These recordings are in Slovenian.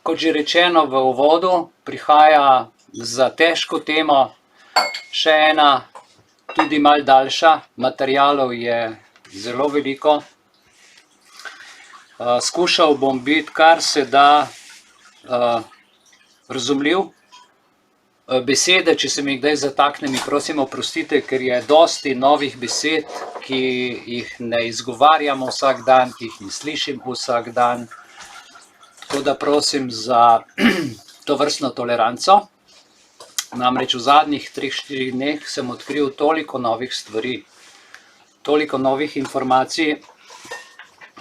kot že rečeno v uvodu, prihaja za težko temo še ena, tudi malo daljša, materialov je zelo veliko. Skušal bom biti kar se da razumljiv. Besede, če se mi kdaj zatakne, mi prosim oprostite, ker je dosti novih besed, ki jih ne izgovarjamo vsak dan, ki jih ne slišim vsak dan. Tako da prosim za to vrstno toleranco. Namreč v zadnjih 3-4 dneh sem odkril toliko novih stvari, toliko novih informacij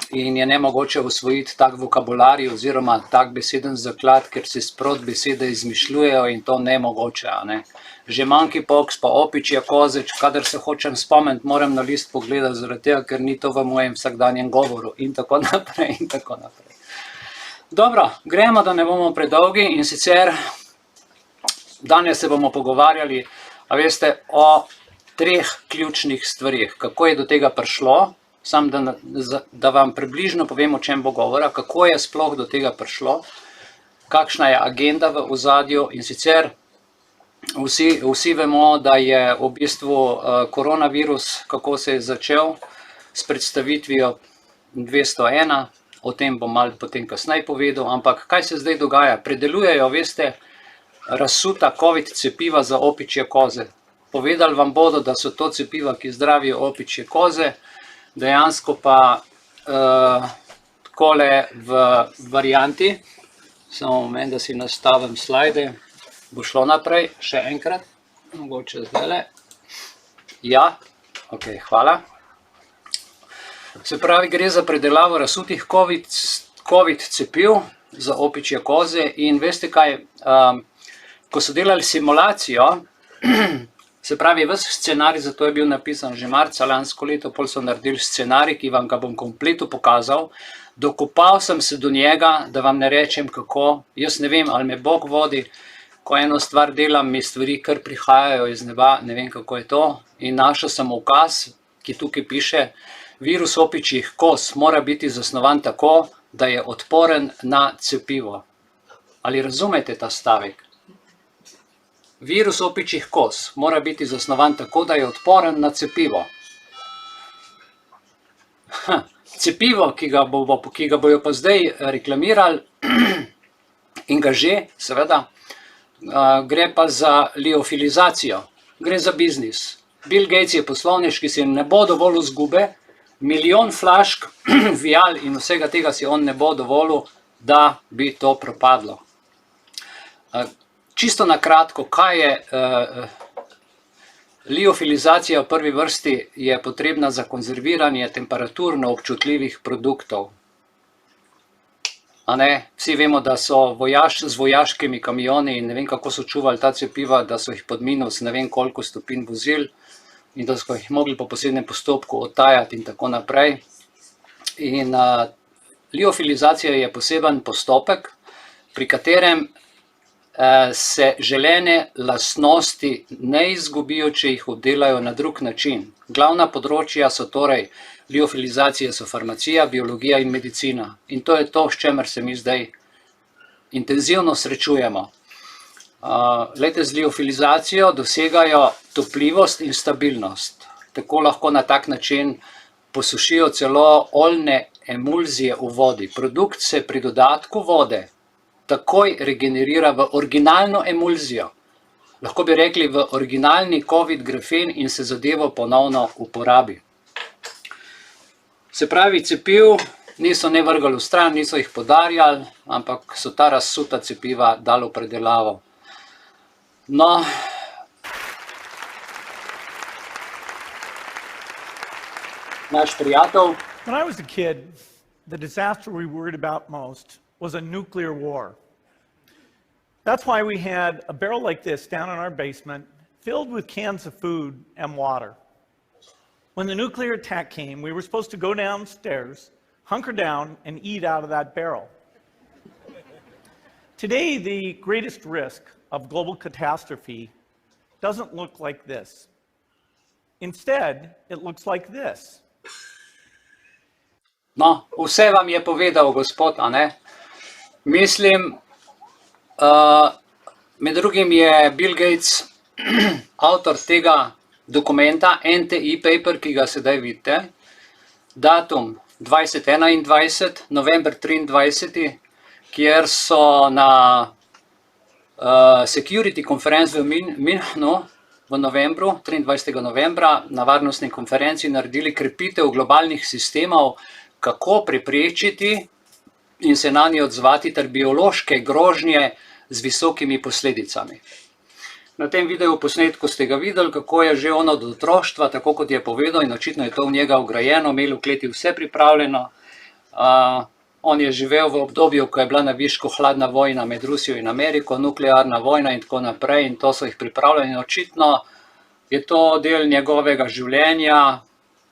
in je nemogoče usvojiti tak vokabularij oziroma tak beseden zaklad, ker se sprot besede izmišljujejo in to nemogoče. Že monkeypox pa opičja kozeč, kadar se hočem spomniti, moram na list pogledati, zaradi tega, ker ni to v mojem vsakdanjem govoru in tako naprej in tako naprej. Dobro, gremo, da ne bomo predolgi, in sicer danes se bomo pogovarjali, a veste, o 3 ključnih stvarih. Kako je do tega prišlo, samo da vam približno povem, o čem bo govora, kako je sploh do tega prišlo, kakšna je agenda v ozadju, in sicer vsi vemo, da je v bistvu koronavirus, kako se je začel s predstavitvijo 201, o tem bom malo potem kasneje povedal, ampak kaj se zdaj dogaja? Predelujejo, veste, razsuta COVID cepiva za opičje koze. Povedali vam bodo, da so to cepiva, ki zdravijo opičje koze, dejansko pa takole v varianti, samo moment, da si nastavim slajde, bo šlo naprej, še enkrat, mogoče zdajle. Ja, ok, hvala. Se pravi, gre za predelavo razsutih COVID cepiv za opičje koze in veste kaj, ko so delali simulacijo, se pravi, ves scenarij za to je bil napisan že marca lansko leto, pol so naredili scenarij, ki vam ga bom kompletu pokazal. Dokopal sem se do njega, da vam ne rečem kako, jaz ne vem, ali me Bog vodi, ko eno stvar delam, mi stvari kar prihajajo iz neba, ne vem kako je to, in našel sem ukaz, ki tukaj piše, virus opičjih koz mora biti zasnovan tako, da je odporen na cepivo. Ali razumete ta stavek? Virus opičjih koz mora biti zasnovan tako, da je odporen na cepivo. Cepivo, ki ga bojo pa zdaj reklamirali, in ga že, seveda, gre pa za liofilizacijo, gre za biznis. Bill Gates je poslovnež, ki si ne bo dovolil izgube, milijon flašk, vial in vsega tega si on ne bo dovolil, da bi to propadlo. Čisto na kratko, kaj je liofilizacija v prvi vrsti, je potrebna za konzerviranje temperaturno občutljivih produktov. Vsi vemo, da so z vojaškimi kamioni in ne vem kako so čuvali ta cepiva, da so jih pod minus ne vem koliko stopinj vozili in da so jih mogli po posebnem postopku odtajati in tako naprej. In liofilizacija je poseben postopek, pri katerem se želene lastnosti ne izgubijo, če jih oddelajo na drug način. Glavna področja so torej liofilizacije, so farmacija, biologija in medicina. In to je to, s čemer se mi zdaj intenzivno srečujemo. Glejte, z liofilizacijo dosegajo topljivost in stabilnost. Tako lahko na tak način posušijo celo oljne emulzije v vodi. Produkt se pri dodatku vode takoj regenerira v originalno emulzijo. Lahko bi rekli v originalni COVID grafen in se zadevo ponovno uporabi. Se pravi, cepiv niso ne vrgali v stran, niso jih podarjali, ampak so ta razsuta cepiva dali v predelavo. No, naš prijatelj. When I was a kid, the disaster we worried about most was a nuclear war. That's why we had a barrel like this down in our basement, filled with cans of food and water. When the nuclear attack came, we were supposed to go downstairs, hunker down, and eat out of that barrel. Today, the greatest risk of global catastrophe doesn't look like this. Instead, it looks like this. No, vse vam je povedal gospod, a ne? Mislim, Med drugim je Bill Gates avtor tega dokumenta, NTI paper, ki ga sedaj vidite, datum 2021, november 23, kjer so na Security Conference v Münchnu v novembru, 23. novembra, na varnostni konferenci naredili krepitev globalnih sistemov, kako preprečiti in se na nje odzvati ter biološke grožnje z visokimi posledicami. Na tem videu posnetku ste ga videli, kako je že on od otroštva, tako kot je povedal, in očitno je to v njega vgrajeno, imel v kleti vse pripravljeno. On je živel v obdobju, ko je bila na višku hladna vojna med Rusijo in Ameriko, nuklearna vojna in tako naprej, in to so jih pripravljeni. Očitno je to del njegovega življenja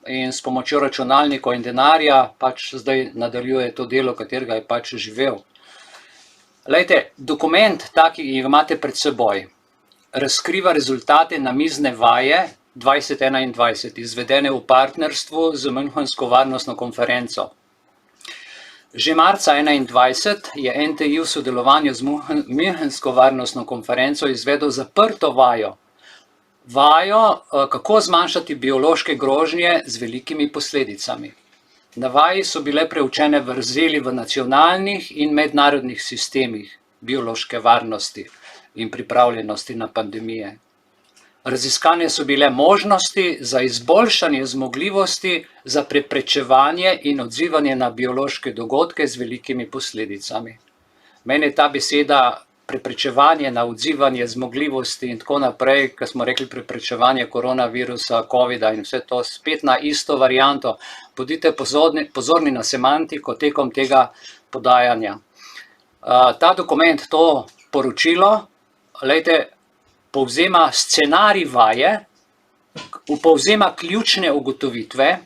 in s pomočjo računalnikov in denarja pač zdaj nadaljuje to delo, katerega je pač živel. Glejte, dokument, taki, ki ga imate pred seboj, razkriva rezultate namizne vaje 2021, izvedene v partnerstvu z Münchensko varnostno konferenco. Že marca 2021 je NTI v sodelovanju z Münchensko varnostno konferenco izvedel zaprto vajo. Vajo, kako zmanjšati biološke grožnje z velikimi posledicami. Na vaji so bile preučene vrzeli v nacionalnih in mednarodnih sistemih biološke varnosti in pripravljenosti na pandemije. Raziskane so bile možnosti za izboljšanje zmogljivosti za preprečevanje in odzivanje na biološke dogodke z velikimi posledicami. Meni je ta beseda preprečevanje na odzivanje zmogljivosti in tako naprej, ko smo rekli preprečevanje koronavirusa, covida in vse to, spet na isto varianto. Bodite pozorni na semantiko tekom tega podajanja. Ta dokument, to poročilo, povzema scenarij vaje, povzema ključne ugotovitve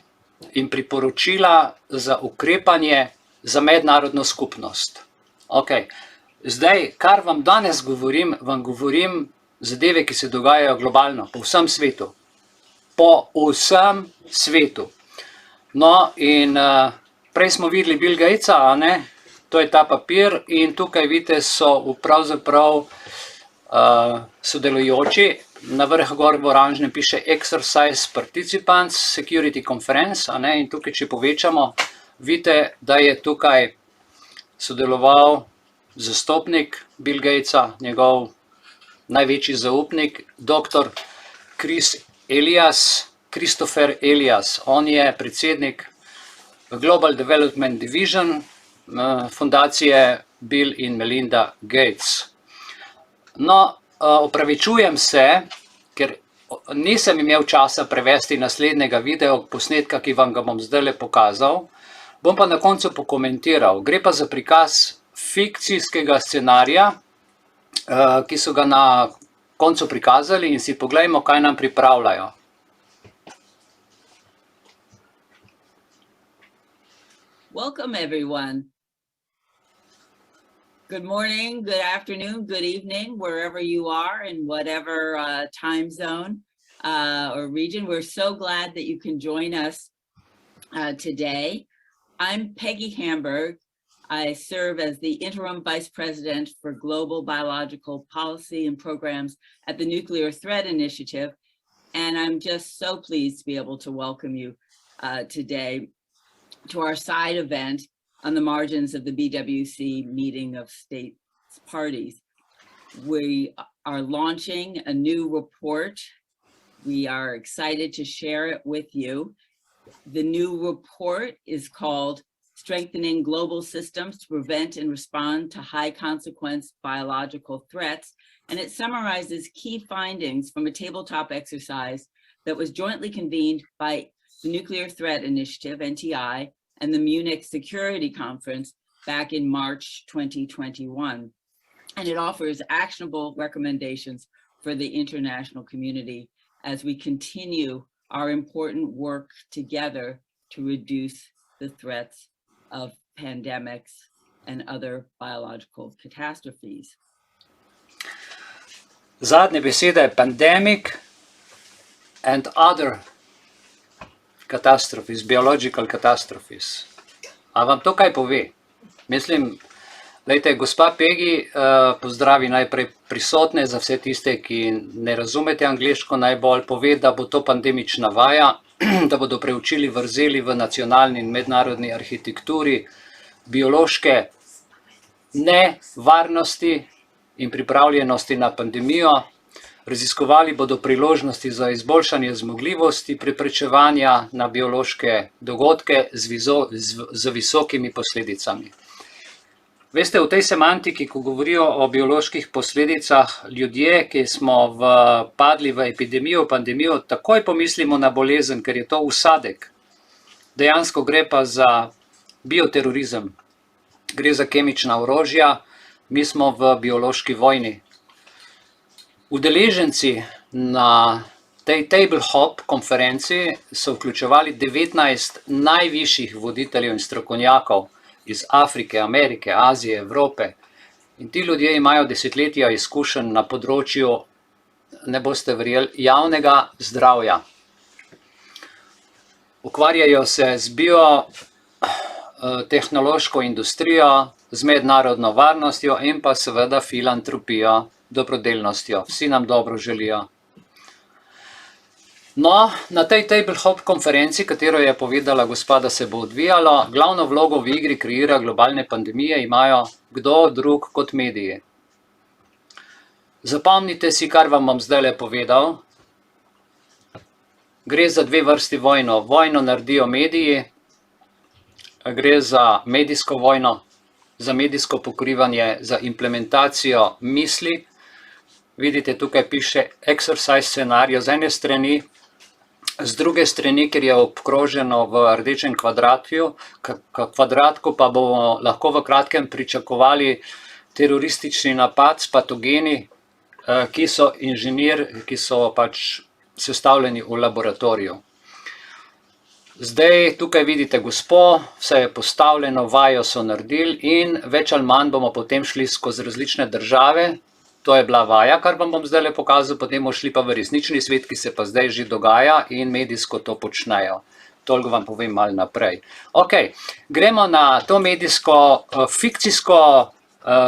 in priporočila za ukrepanje za mednarodno skupnost. Zdaj, kar vam danes govorim, vam govorim zadeve, ki se dogajajo globalno, po vsem svetu. Po vsem svetu. No, in prej smo videli Bill Gatesa, a ne? To je ta papir in tukaj vidite so pravzaprav sodelujoči, na vrh gor v oranžnem piše Exercise Participants Security Conference, a ne? In tukaj, če povečamo, vidite, da je tukaj sodeloval zastopnik Bill Gatesa, njegov največji zaupnik, dr. Christopher Elias. On je predsednik Global Development Division fundacije Bill in Melinda Gates. No, opravičujem se, ker nisem imel časa prevesti naslednjega videoposnetka, ki vam ga bom zdajle pokazal. Bom pa na koncu pokomentiral. Gre pa za prikaz fikcijskega scenarija, ki so ga na koncu prikazali in si poglejmo, kaj nam pripravljajo. Welcome everyone. Good morning, good afternoon, good evening, wherever you are in whatever time zone or region. We're so glad that you can join us today. I'm Peggy Hamburg. I serve as the Interim Vice President for Global Biological Policy and Programs at the Nuclear Threat Initiative. And I'm just so pleased to be able to welcome you today to our side event on the margins of the BWC meeting of states parties. We are launching a new report. We are excited to share it with you. The new report is called Strengthening Global Systems to Prevent and Respond to High Consequence Biological Threats. And it summarizes key findings from a tabletop exercise that was jointly convened by the Nuclear Threat Initiative, NTI, and the Munich Security Conference back in March 2021. And it offers actionable recommendations for the international community as we continue our important work together to reduce the threats of pandemics and other biological catastrophes. Zadnje besede, pandemic and other catastrophes, biological catastrophes. A vam to kaj pove? Mislim, Lejte, gospa Pegi pozdravi najprej prisotne, za vse tiste, ki ne razumete angleško najbolj, pove, da bo to pandemična vaja, da bodo preučili vrzeli v nacionalni in mednarodni arhitekturi, biološke nevarnosti in pripravljenosti na pandemijo. Raziskovali bodo priložnosti za izboljšanje zmogljivosti preprečevanja na biološke dogodke z visokimi posledicami. Veste, v tej semantiki, ko govorijo o bioloških posledicah, ljudje, ki smo padli v epidemijo, pandemijo, takoj pomislimo na bolezen, ker je to usadek. Dejansko gre pa za bioterorizem, gre za kemična orožja, mi smo v biološki vojni. Udeleženci na tej Table Hop konferenci so vključevali 19 najvišjih voditeljev in strokovnjakov iz Afrike, Amerike, Azije, Evrope. In ti ljudje imajo desetletja izkušenj na področju, ne boste verjeli, javnega zdravja. Ukvarjajo se z biotehnološko industrijo, z mednarodno varnostjo in pa seveda filantropijo, dobrodelnostjo. Vsi nam dobro želijo. No, na tej Table Hop konferenci, katero je povedala gospa, da se bo odvijalo, glavno vlogo v igri kreira globalne pandemije imajo kdo drug kot mediji. Zapomnite si, kar vam bom zdajle povedal. Gre za dve vrsti vojno. Vojno naredijo mediji, gre za medijsko vojno, za medijsko pokrivanje, za implementacijo misli. Vidite, tukaj piše exercise scenarij z ene strani, z druge strani, ker je obkroženo v rdečem kvadratku, pa bomo lahko v kratkem pričakovali teroristični napad s patogeni, ki so pač sestavljeni v laboratoriju. Zdaj tukaj vidite gospo, vse je postavljeno, vajo so naredili in več ali manj bomo potem šli skozi različne države. To je bila vaja, kar vam bom zdaj pokazal, potem bomo šli pa v resnični svet, ki se pa zdaj že dogaja in medijsko to počnejo. Toliko vam povem malo naprej. Ok, gremo na to medijsko, fikcijsko,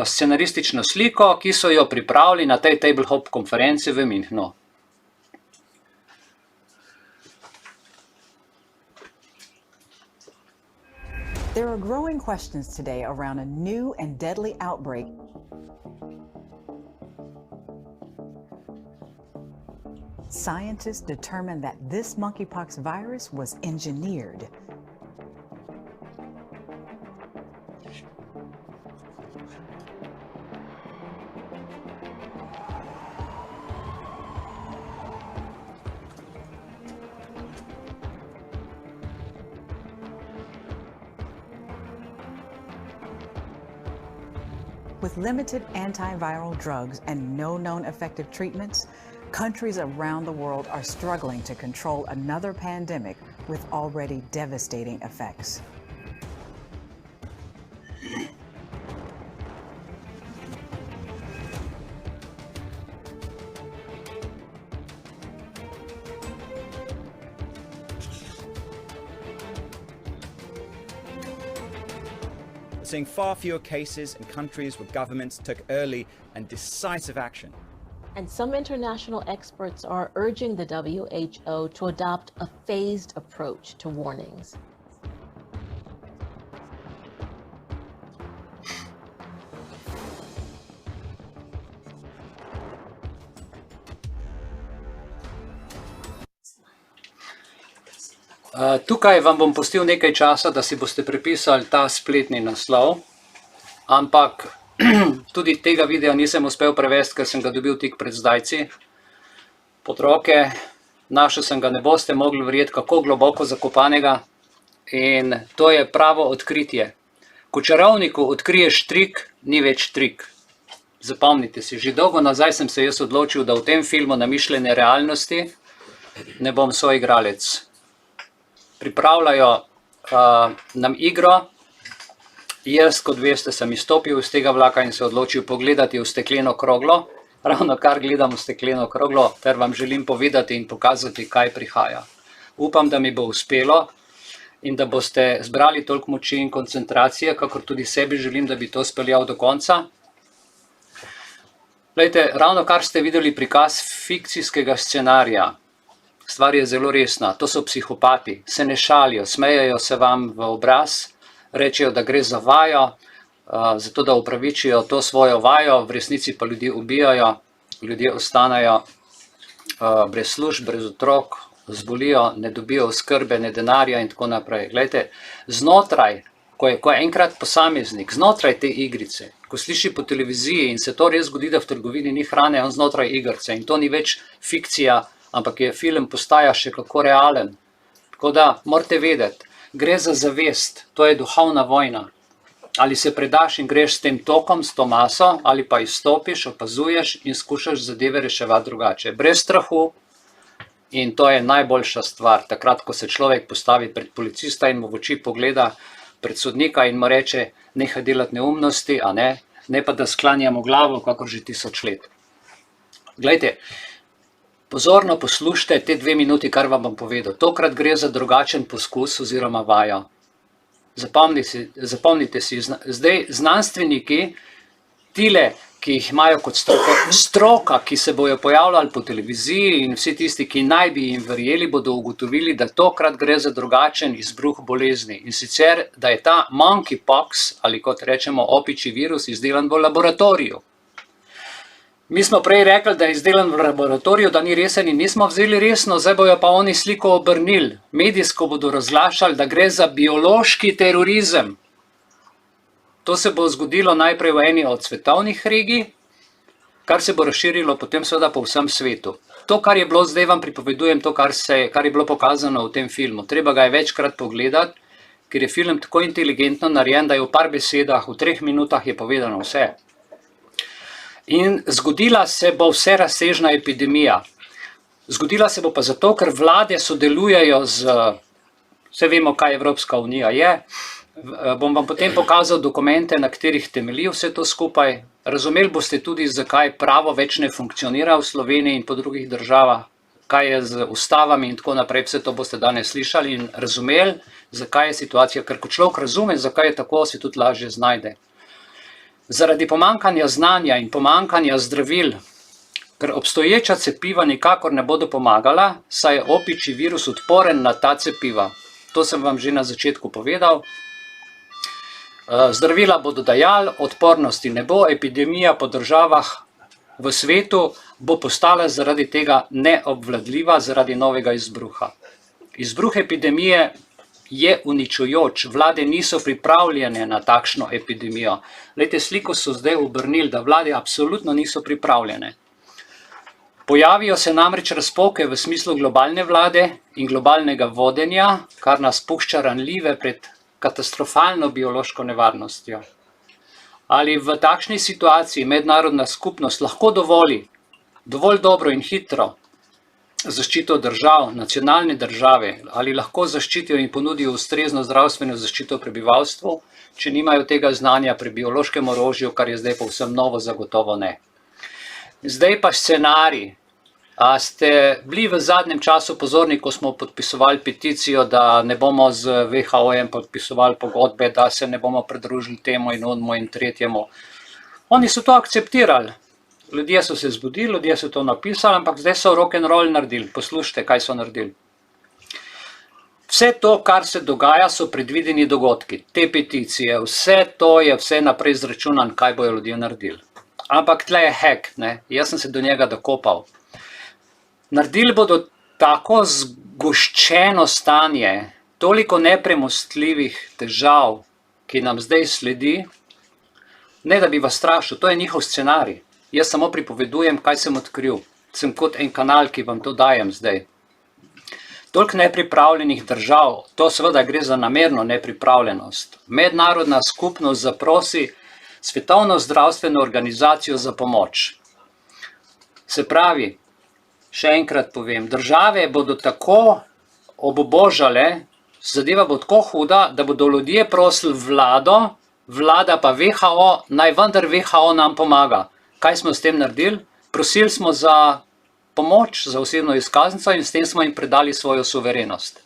scenaristično sliko, ki so jo pripravili na tej Table Hop konferenci v Münchnu. There are growing questions today around a new and deadly outbreak. Scientists determined that this monkeypox virus was engineered. With limited antiviral drugs and no known effective treatments, countries around the world are struggling to control another pandemic with already devastating effects. Seeing far fewer cases in countries where governments took early and decisive action. And some international experts are urging the WHO to adopt a phased approach to warnings. Tukaj vam bom pustil nekaj časa, da si boste prepisali ta spletni naslov, ampak tudi tega videa nisem uspel prevesti, ker sem ga dobil tik pred zdajci pod roke. Našel sem ga, ne boste mogli verjeti, kako globoko zakopanega, in to je pravo odkritje. Ko čarovniku odkriješ trik, ni več trik. Zapomnite si, že dolgo nazaj sem se jaz odločil, da v tem filmu namišljene realnosti ne bom soigralec. Pripravljajo nam igro. Jaz, kot veste, sem izstopil iz tega vlaka in se odločil pogledati v stekleno kroglo. Ravno kar gledam v stekleno kroglo, ter vam želim povedati in pokazati, kaj prihaja. Upam, da mi bo uspelo in da boste zbrali toliko moči in koncentracije, kakor tudi sebi želim, da bi to speljal do konca. Glejte, ravno kar ste videli prikaz fikcijskega scenarija, stvar je zelo resna, to so psihopati, se ne šalijo, smejejo se vam v obraz, rečejo, da gre za vajo, zato da upravičijo to svojo vajo, v resnici pa ljudi ubijajo, ljudje ostanejo brez služb, brez otrok, zbolijo, ne dobijo oskrbe, ne denarja in tako naprej. Glejte, znotraj, ko je enkrat posameznik, znotraj te igrice, ko sliši po televiziji in se to res zgodi, da v trgovini ni hrane, on znotraj igrice in to ni več fikcija, ampak je film postaja še kako realen. Tako da morate vedeti, gre za zavest, to je duhovna vojna. Ali se predaš in greš s tem tokom, s to maso, ali pa izstopiš, opazuješ in skušaš zadeve reševati drugače. Brez strahu, in to je najboljša stvar, takrat, ko se človek postavi pred policista in mu v oči pogleda pred sodnika in mu reče, nehaj delati neumnosti, a ne pa da sklanjamo glavo, kakor že 1000 let. Glejte, pozorno poslušajte te 2 minuti, kar vam bom povedal. Tokrat gre za drugačen poskus oziroma vajo. Zapomnite si, zdaj znanstveniki, tile, ki jih imajo kot stroka, ki se bojo pojavljali po televiziji in vsi tisti, ki naj bi jim verjeli, bodo ugotovili, da tokrat gre za drugačen izbruh bolezni. In sicer, da je ta monkeypox, ali kot rečemo opičji virus, izdelan v laboratoriju. Mi smo prej rekli, da je izdelan v laboratoriju, da ni resen in nismo vzeli resno, zdaj bojo pa oni sliko obrnili. Medijsko bodo razglašali, da gre za biološki terorizem. To se bo zgodilo najprej v eni od svetovnih regij, kar se bo razširilo potem seveda po vsem svetu. To, kar je bilo, zdaj vam pripovedujem, to, kar je bilo pokazano v tem filmu. Treba ga je večkrat pogledati, ker je film tako inteligentno narejen, da je v par besedah, v 3 minutah je povedano vse. In zgodila se bo vserazsežna epidemija. Zgodila se bo pa zato, ker vlade sodelujejo vse vemo, kaj Evropska unija je. Bom vam potem pokazal dokumente, na katerih temelji vse to skupaj. Razumeli boste tudi, zakaj pravo več ne funkcionira v Sloveniji in po drugih državah, kaj je z ustavami in tako naprej. Vse to boste danes slišali in razumeli, zakaj je situacija. Ker ko človek razume, zakaj je tako, se tudi lažje znajde. Zaradi pomankanja znanja in pomankanja zdravil, ker obstoječa cepiva nikakor ne bodo pomagala, saj je opičji virus odporen na ta cepiva. To sem vam že na začetku povedal. Zdravila bodo dajali, odpornosti ne bo, epidemija po državah v svetu bo postala zaradi tega neobvladljiva, zaradi novega izbruha. Izbruh epidemije je uničujoč, vlade niso pripravljene na takšno epidemijo. Glejte, sliko so zdaj obrnili, da vlade absolutno niso pripravljene. Pojavijo se namreč razpoke v smislu globalne vlade in globalnega vodenja, kar nas pušča ranljive pred katastrofalno biološko nevarnostjo. Ali v takšni situaciji mednarodna skupnost lahko dovolj dobro in hitro zaščito držav, nacionalne države, ali lahko zaščitijo in ponudijo ustrezno zdravstveno zaščito prebivalstvu, če nimajo tega znanja pri biološkem orožju, kar je zdaj povsem novo, zagotovo ne. Zdaj pa scenarij. A ste bili v zadnjem času pozorni, ko smo podpisovali peticijo, da ne bomo z WHO-jem podpisovali pogodbe, da se ne bomo pridružili temu in onemu in tretjemu. Oni so to akceptirali. Ljudje so se zbudili, ljudje so to napisali, ampak zdaj so rock'n'roll naredili. Poslušajte, kaj so naredili. Vse to, kar se dogaja, so predvideni dogodki. Te peticije, vse to je vse naprej izračunan, kaj bojo ljudje naredili. Ampak tle je hack, ne? Jaz sem se do njega dokopal. Naredili bodo tako zgoščeno stanje, toliko nepremostljivih težav, ki nam zdaj sledi, ne da bi vas strašil, to je njihov scenarij. Jaz samo pripovedujem, kaj sem odkril. Sem kot en kanal, ki vam to dajem zdaj. Toliko nepripravljenih držav, to seveda gre za namerno nepripravljenost. Mednarodna skupnost zaprosi Svetovno zdravstveno organizacijo za pomoč. Se pravi, še enkrat povem, države bodo tako obubožale, zadeva bo tako huda, da bodo ljudje prosili vlado, vlada pa WHO, naj vendar WHO nam pomaga. Kaj smo s tem naredili? Prosili smo za pomoč, za osebno izkaznico in s tem smo jim predali svojo suverenost.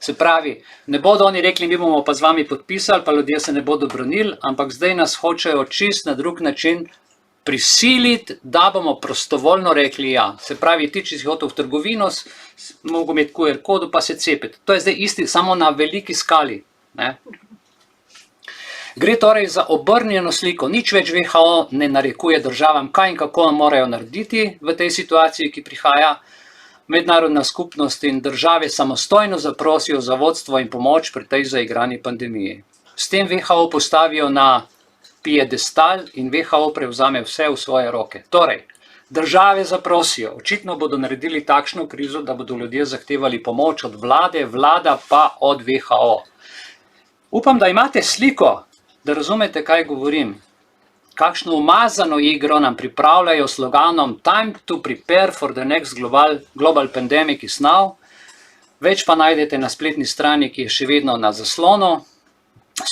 Se pravi, ne bodo oni rekli, mi bomo pa z vami podpisali, pa ljudje se ne bodo branili, ampak zdaj nas hočejo čist na drug način prisiliti, da bomo prostovoljno rekli ja. Se pravi, ti, če si hotel v trgovino, mogo imeti QR kodu, pa se cepiti. To je zdaj isti, samo na veliki skali. Ne? Gre torej za obrnjeno sliko. Nič več WHO ne narekuje državam, kaj in kako morajo narediti v tej situaciji, ki prihaja. Mednarodna skupnost in države samostojno zaprosijo za vodstvo in pomoč pri tej zaigrani pandemiji. S tem WHO postavijo na piedestal in WHO prevzame vse v svoje roke. Torej, države zaprosijo, očitno bodo naredili takšno krizo, da bodo ljudje zahtevali pomoč od vlade, vlada pa od WHO. Upam, da imate sliko, da razumete, kaj govorim. Kakšno umazano igro nam pripravljajo sloganom Time to prepare for the next global pandemic is now. Več pa najdete na spletni strani, ki je še vedno na zaslonu,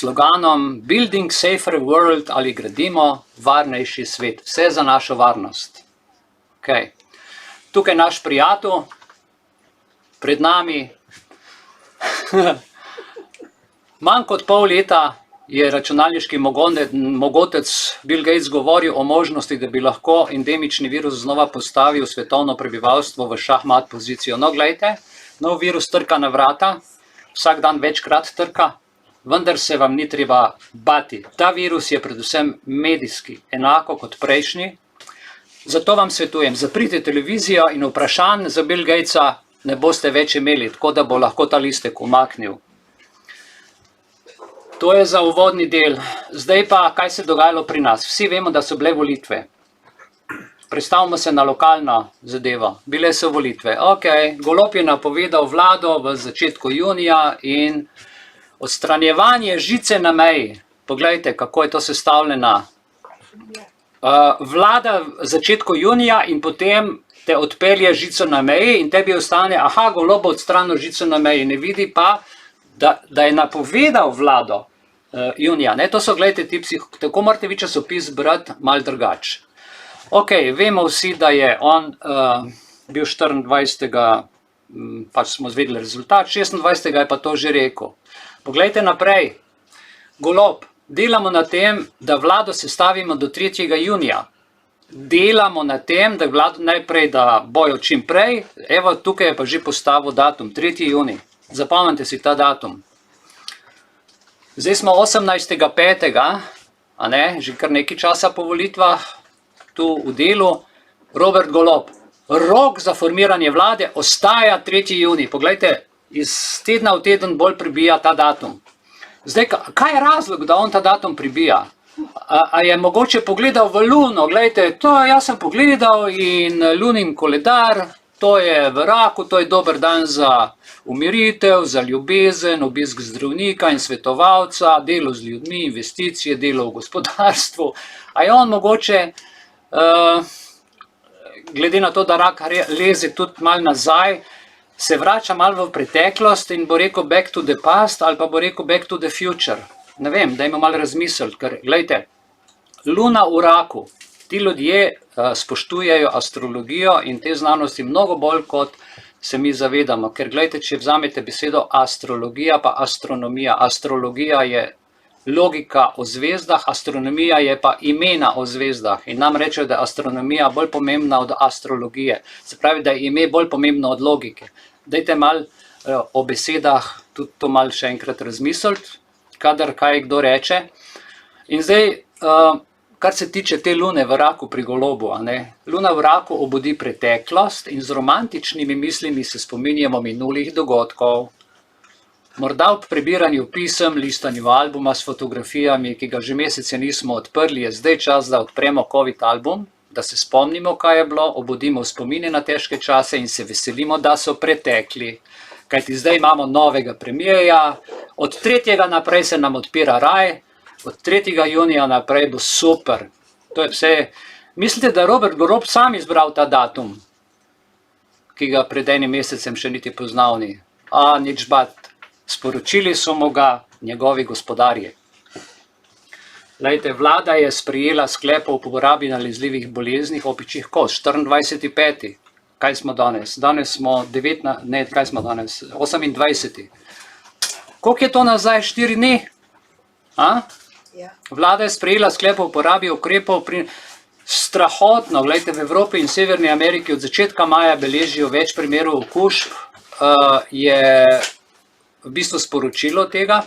sloganom Building safer world ali gradimo varnejši svet. Vse za našo varnost. Okay. Tukaj naš prijatelj, pred nami, manj kot pol leta je računalniški mogotec Bill Gates govoril o možnosti, da bi lahko endemični virus znova postavil svetovno prebivalstvo v šahmat pozicijo. No, gledajte, nov virus trka na vrata, vsak dan večkrat trka, vendar se vam ni treba bati. Ta virus je predvsem medijski, enako kot prejšnji. Zato vam svetujem, zaprite televizijo in vprašanj za Bill Gatesa ne boste več imeli, tako da bo lahko ta listek umaknil. To je za uvodni del. Zdaj pa, kaj se je dogajalo pri nas? Vsi vemo, da so bile volitve. Predstavimo se na lokalno zadevo. Bile so volitve. Ok, Golob je napovedal vlado v začetku junija in odstranjevanje žice na meji. Poglejte, kako je to sestavljena. Vlada v začetku junija in potem te odpelje žico na meji in tebi ostane, aha, Golob bo odstranil žico na meji. Ne vidi pa, da je napovedal vlado junija. Ne, to so, gledajte, tipsi, tako morate vi časopis brati malo drugače. Ok, vemo vsi, da je on bil 24. Pač smo zvedeli rezultat, 26. je pa to že rekel. Poglejte naprej, Golob, delamo na tem, da vlado sestavimo do 3. junija. Delamo na tem, da vlado najprej, da bojo čim prej, evo, tukaj je pa že postavil datum, 3. junij. Zapomnite si ta datum. Zdaj smo 18.5., a ne, že kar nekaj časa po volitvah, tu v delu, Robert Golob. Rok za formiranje vlade ostaja 3. junij. Poglejte, iz tedna v teden bolj pribija ta datum. Zdaj, kaj je razlog, da on ta datum pribija? A je mogoče pogledal v luno? Glejte, to jaz sem pogledal in lunin koledar, to je v raku, to je dober dan za umiritev, za ljubezen, obisk zdravnika in svetovalca, delo z ljudmi, investicije, delo v gospodarstvu. A je on mogoče, glede na to, da rak leze tudi malo nazaj, se vrača malo v preteklost in bo rekel back to the past ali pa bo rekel back to the future. Ne vem, dajmo malo razmisliti, ker gledajte, luna v raku, ti ljudje spoštujejo astrologijo in te znanosti mnogo bolj, kot se mi zavedamo. Ker gledajte, če vzamete besedo astrologija pa astronomija. Astrologija je logika o zvezdah, astronomija je pa imena o zvezdah. In nam rečejo, da je astronomija bolj pomembna od astrologije. Se pravi, da je ime bolj pomembno od logike. Dajte malo o besedah, tudi to malo še enkrat razmisliti, kadar kaj kdo reče. In zdaj, kar se tiče te lune v raku pri Golobu, luna v raku obudi preteklost in z romantičnimi mislimi se spominjamo minulih dogodkov. Morda ob prebiranju pisem, listanju albuma s fotografijami, ki ga že mesece nismo odprli, je zdaj čas, da odpremo COVID album, da se spomnimo, kaj je bilo, obudimo spomine na težke čase in se veselimo, da so pretekli. Kajti zdaj imamo novega premierja, od 3. naprej se nam odpira raj, od 3. junija naprej bo super. To je vse. Mislite, da je Robert Golob sam izbral ta datum, ki ga pred enim mesecem še niti poznal ni? Nič bat. Sporočili so mu ga njegovi gospodarji. Lejte, vlada je sprejela sklep o uporabi nalezljivih boleznih opičjih koz, 24.5. Kaj smo danes? Danes smo 28. Koliko je to nazaj? 4 dni? Vlada je sprejela sklep o uporabi ukrepov strahotno, gledajte, v Evropi in Severni Ameriki od začetka maja beležijo več primerov okužb, je v bistvu sporočilo tega,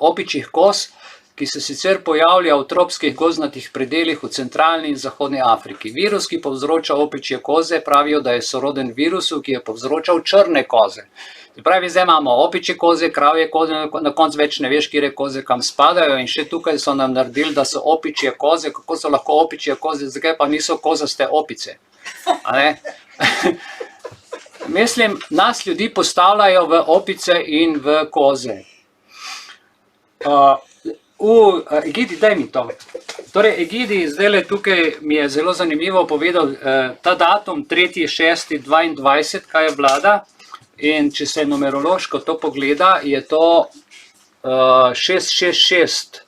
opičjih koz, ki se sicer pojavlja v tropskih gozdnatih predelih v centralni in zahodni Afriki. Virus, ki povzroča opičje koze, pravijo, da je soroden virusu, ki je povzročal črne koze. Se pravi, zdaj imamo opičje koze, kravje koze, na koncu več ne veš, kire koze kam spadajo in še tukaj so nam naredili, da so opičje koze. Kako so lahko opičje koze, zakaj pa niso kozaste opice? A ne? Mislim, nas ljudi postavljajo v opice in v koze. Egidi, daj mi to. Torej, Egidi, zdaj tukaj mi je zelo zanimivo povedal ta datum, 3.6.22, kaj je vlada. In če se numerološko to pogleda, je to 666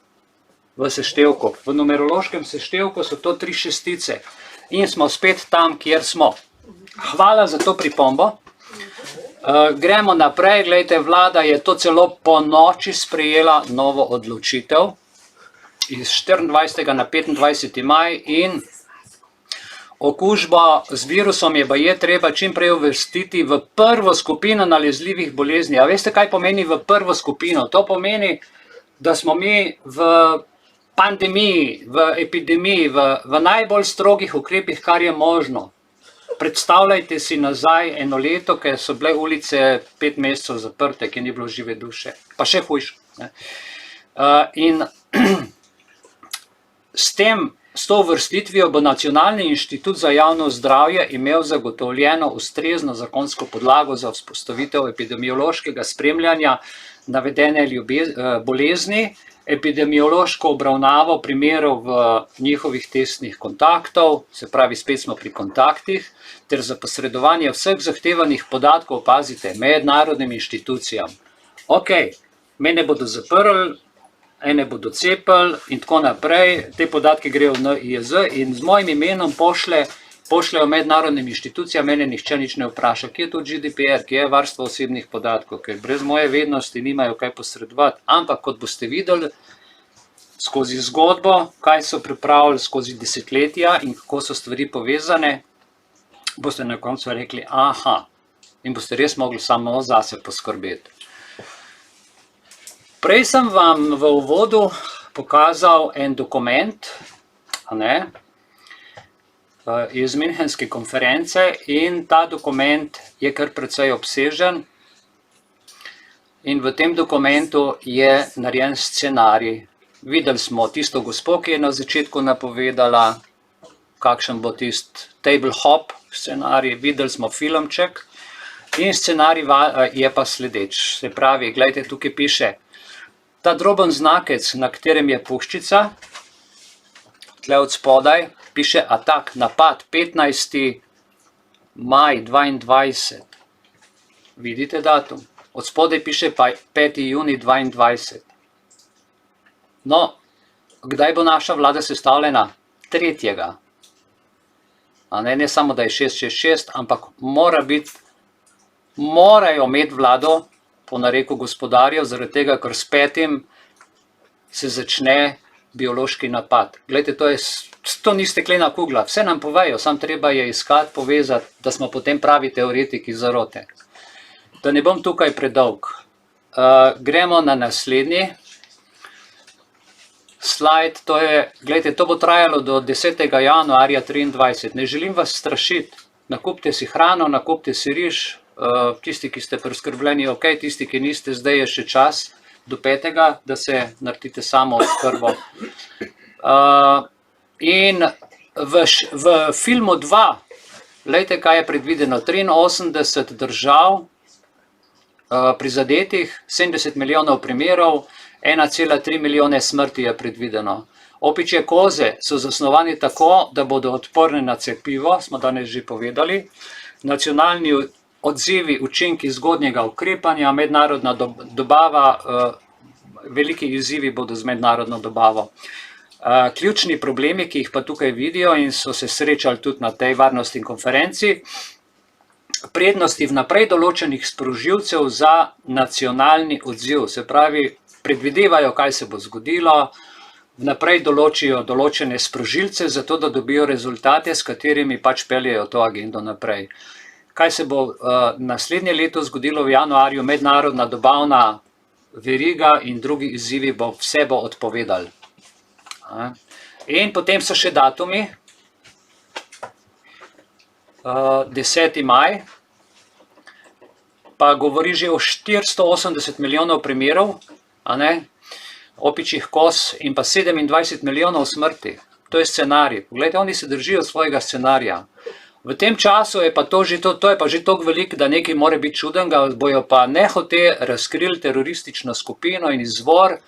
v seštevku. V numerološkem seštevku so to 3 šestice. In smo spet tam, kjer smo. Hvala za to pripombo. Gremo naprej, gledajte, vlada je to celo po noči sprejela novo odločitev iz 24. na 25. maj in okužbo z virusom je baje treba čim prej uvrstiti v prvo skupino nalezljivih bolezni. A veste, kaj pomeni v prvo skupino? To pomeni, da smo mi v pandemiji, v epidemiji, v najbolj strogih ukrepih, kar je možno. Predstavljajte si nazaj eno leto, ker so bile ulice 5 mesecev zaprte, ki ni bilo žive duše. Pa še hujše. In s to uvrstitvijo bo Nacionalni inštitut za javno zdravje imel zagotovljeno ustrezno zakonsko podlago za vzpostavitev epidemiološkega spremljanja navedene bolezni, epidemiološko obravnavo primerov v njihovih testnih kontaktov, se pravi, spet smo pri kontaktih, ter za posredovanje vseh zahtevanih podatkov, pazite, mednarodnim inštitucijam. Ok, mene bodo zaprli, ene bodo cepili in tako naprej, te podatke grejo v NIJZ in z mojim imenom pošljajo mednarodnim inštitucijam, mene nihče nič ne vpraša, kje je to GDPR, kje je varstvo osebnih podatkov, ker brez moje vednosti nimajo kaj posredovati, ampak kot boste videli skozi zgodbo, kaj so pripravili skozi desetletja in kako so stvari povezane, boste na koncu rekli, aha, in boste res mogli samo zase poskrbeti. Prej sem vam v uvodu pokazal en dokument, iz Münchenske konference in ta dokument je kar precej obsežen in v tem dokumentu je narejen scenarij. Videli smo tisto gospo, ki je na začetku napovedala, kakšen bo tisti table hop scenarij, videli smo filmček in scenarij je pa sledeč. Se pravi, gledajte, tukaj piše, ta droben znakec, na katerem je puščica, tle od spodaj, piše atak, napad, 15. maj 22. Vidite datum? Od spodaj piše pa 5. juni 22. No, kdaj bo naša vlada sestavljena? 3. Ne samo, da je 666, ampak morajo imeti vlado po nareku gospodarjev, zaradi tega, ker s 5. se začne biološki napad. Glejte, to ni steklena kugla, vse nam povejo, samo treba je iskati, povezati, da smo potem pravi teoretiki zarote. Da ne bom tukaj predolg. Gremo na naslednji slajd, gledajte, to bo trajalo do 10. januarja 2023. Ne želim vas strašiti, nakupite si hrano, nakupite si riž, tisti, ki ste preskrbljeni, ok, tisti, ki niste, zdaj je še čas do 5. da se naredite samo oskrbo. In v filmu 2, gledajte, kaj je predvideno, 83 držav prizadetih, 70 milijonov primerov, 1,3 milijone smrti je predvideno. Opičje koze so zasnovani tako, da bodo odporne na cepivo, smo danes že povedali, nacionalni odzivi, učinki zgodnjega ukrepanja, mednarodna dobava, veliki izzivi bodo z mednarodno dobavo. Ključni problemi, ki jih pa tukaj vidijo in so se srečali tudi na tej varnostni konferenci, prednosti vnaprej določenih sprožilcev za nacionalni odziv. Se pravi, predvidevajo, kaj se bo zgodilo, vnaprej določijo določene sprožilce, zato da dobijo rezultate, s katerimi pač peljejo to agendo naprej. Kaj se bo naslednje leto zgodilo v januarju, mednarodna dobavna veriga in drugi izzivi, vse bo odpovedali. In potem so še datumi. 10. maj, pa govori že o 480 milijonov primerov, opičjih koz in pa 27 milijonov smrti. To je scenarij. Poglejte, oni se držijo svojega scenarija. V tem času je pa to je pa že toliko veliko, da nekaj mora biti čudenega, bojo pa nehote razkrili teroristično skupino in izvor,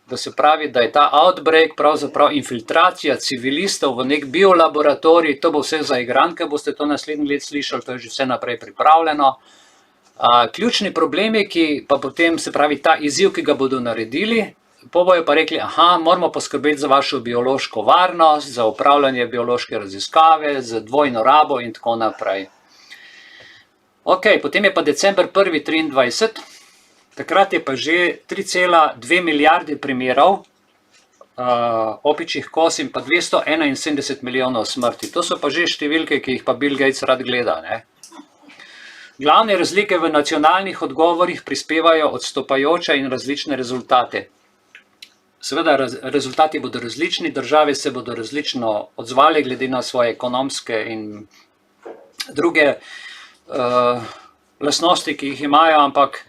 da se pravi, da je ta outbreak pravzaprav infiltracija civilistov v nek biolaboratorij, to bo vse za igranke, boste to naslednji let slišali, to je že vse naprej pripravljeno. Ključni problemi, ki pa potem, se pravi, ta izziv, ki ga bodo naredili, bojo pa rekli, moramo poskrbeti za vašo biološko varnost, za upravljanje biološke raziskave, za dvojno rabo in tako naprej. Ok, potem je pa december 1. 23. Takrat je pa že 3,2 milijarde primerov opičjih koz in pa 271 milijonov smrti. To so pa že številke, ki jih pa Bill Gates rad gleda, ne? Glavne razlike v nacionalnih odgovorih prispevajo odstopajoče in različne rezultate. Seveda, rezultati bodo različni, države se bodo različno odzvale glede na svoje ekonomske in druge lastnosti, ki jih imajo, ampak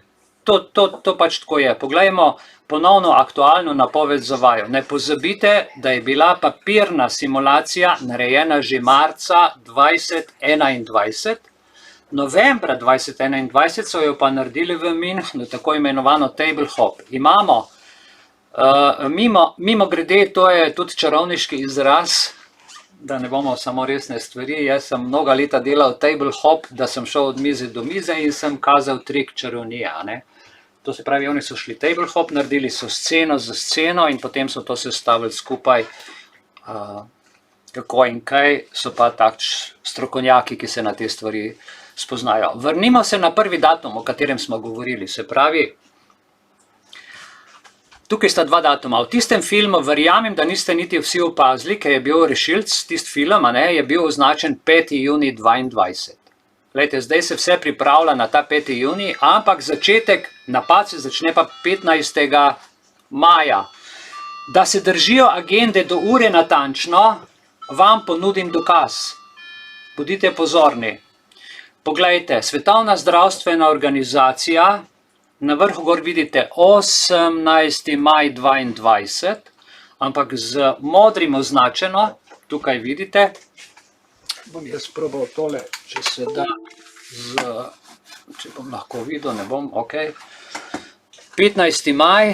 to pač tako je. Poglejmo ponovno aktualno napoved za vajo. Ne pozabite, da je bila papirna simulacija narejena že marca 2021, novembra 2021 so jo pa naredili v Münchnu, tako imenovano tabletop. Imamo, mimo grede, to je tudi čarovniški izraz, da ne bomo samo resne stvari. Jaz sem mnoga leta delal tabletop, da sem šel od mize do mize in sem kazal trik čarovnija, ne. To se pravi, oni so šli tabletop, naredili so sceno za sceno in potem so to sestavili skupaj. Kako in kaj, so pa takš strokovnjaki, ki se na te stvari spoznajo. Vrnimo se na prvi datum, o katerem smo govorili. Se pravi, tukaj sta dva datuma. V tistem filmu, verjamem, da niste niti vsi opazili, ker je bil rešilc, tisti film, je bil označen 5. junij 22. Glejte, zdaj se vse pripravlja na ta 5. junij, ampak napad se začne pa 15. maja. Da se držijo agende do ure natančno, vam ponudim dokaz. Bodite pozorni. Poglejte, Svetovna zdravstvena organizacija, na vrhu gor vidite 18. maj 22, ampak z modrim označeno, tukaj vidite, bom jaz probal tole, če se da, če bom lahko videl, ne bom, ok. 15. maj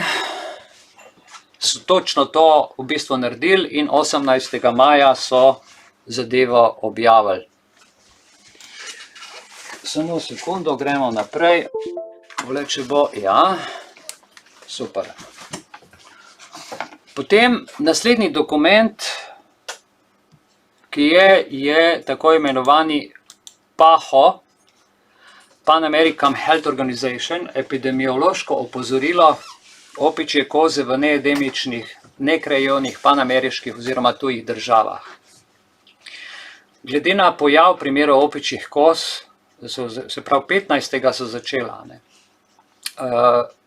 so točno to v bistvu naredili in 18. maja so zadevo objavili. Samo sekundo, gremo naprej. Če bo, ja, super. Potem naslednji dokument, ki je tako imenovani PAHO, Pan American Health Organization, epidemiološko opozorilo opičje koze v neendemičnih, nekrajonih, panameriških oziroma tujih državah. Glede na pojav primerov opičjih koz, se pravi 15. so začela, ne?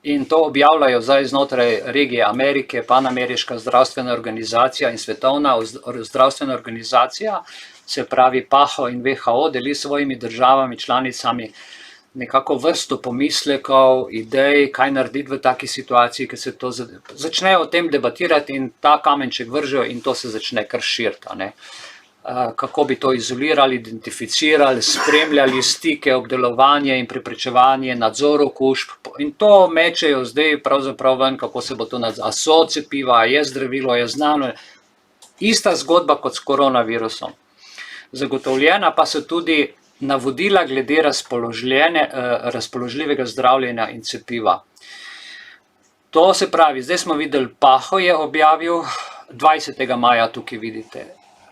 In to objavljajo zdaj znotraj regije Amerike, Panameriška zdravstvena organizacija in Svetovna zdravstvena organizacija, se pravi PAHO in WHO, deli s svojimi državami, članicami nekako vrsto pomislekov, idej, kaj narediti v taki situaciji, ki se to začnejo o tem debatirati in ta kamenček vržejo in to se začne kar širiti, ne. Kako bi to izolirali, identificirali, spremljali stike, obdelovanje in preprečevanje, nadzor okužb in to mečejo zdaj pravzaprav ven, kako se bo to nadzor, a so cepiva, je zdravilo, je znano, ista zgodba kot s koronavirusom. Zagotovljena pa so tudi navodila glede razpoložljivega zdravljenja in cepiva. To se pravi, zdaj smo videli, PAHO je objavil 20. maja, tukaj vidite.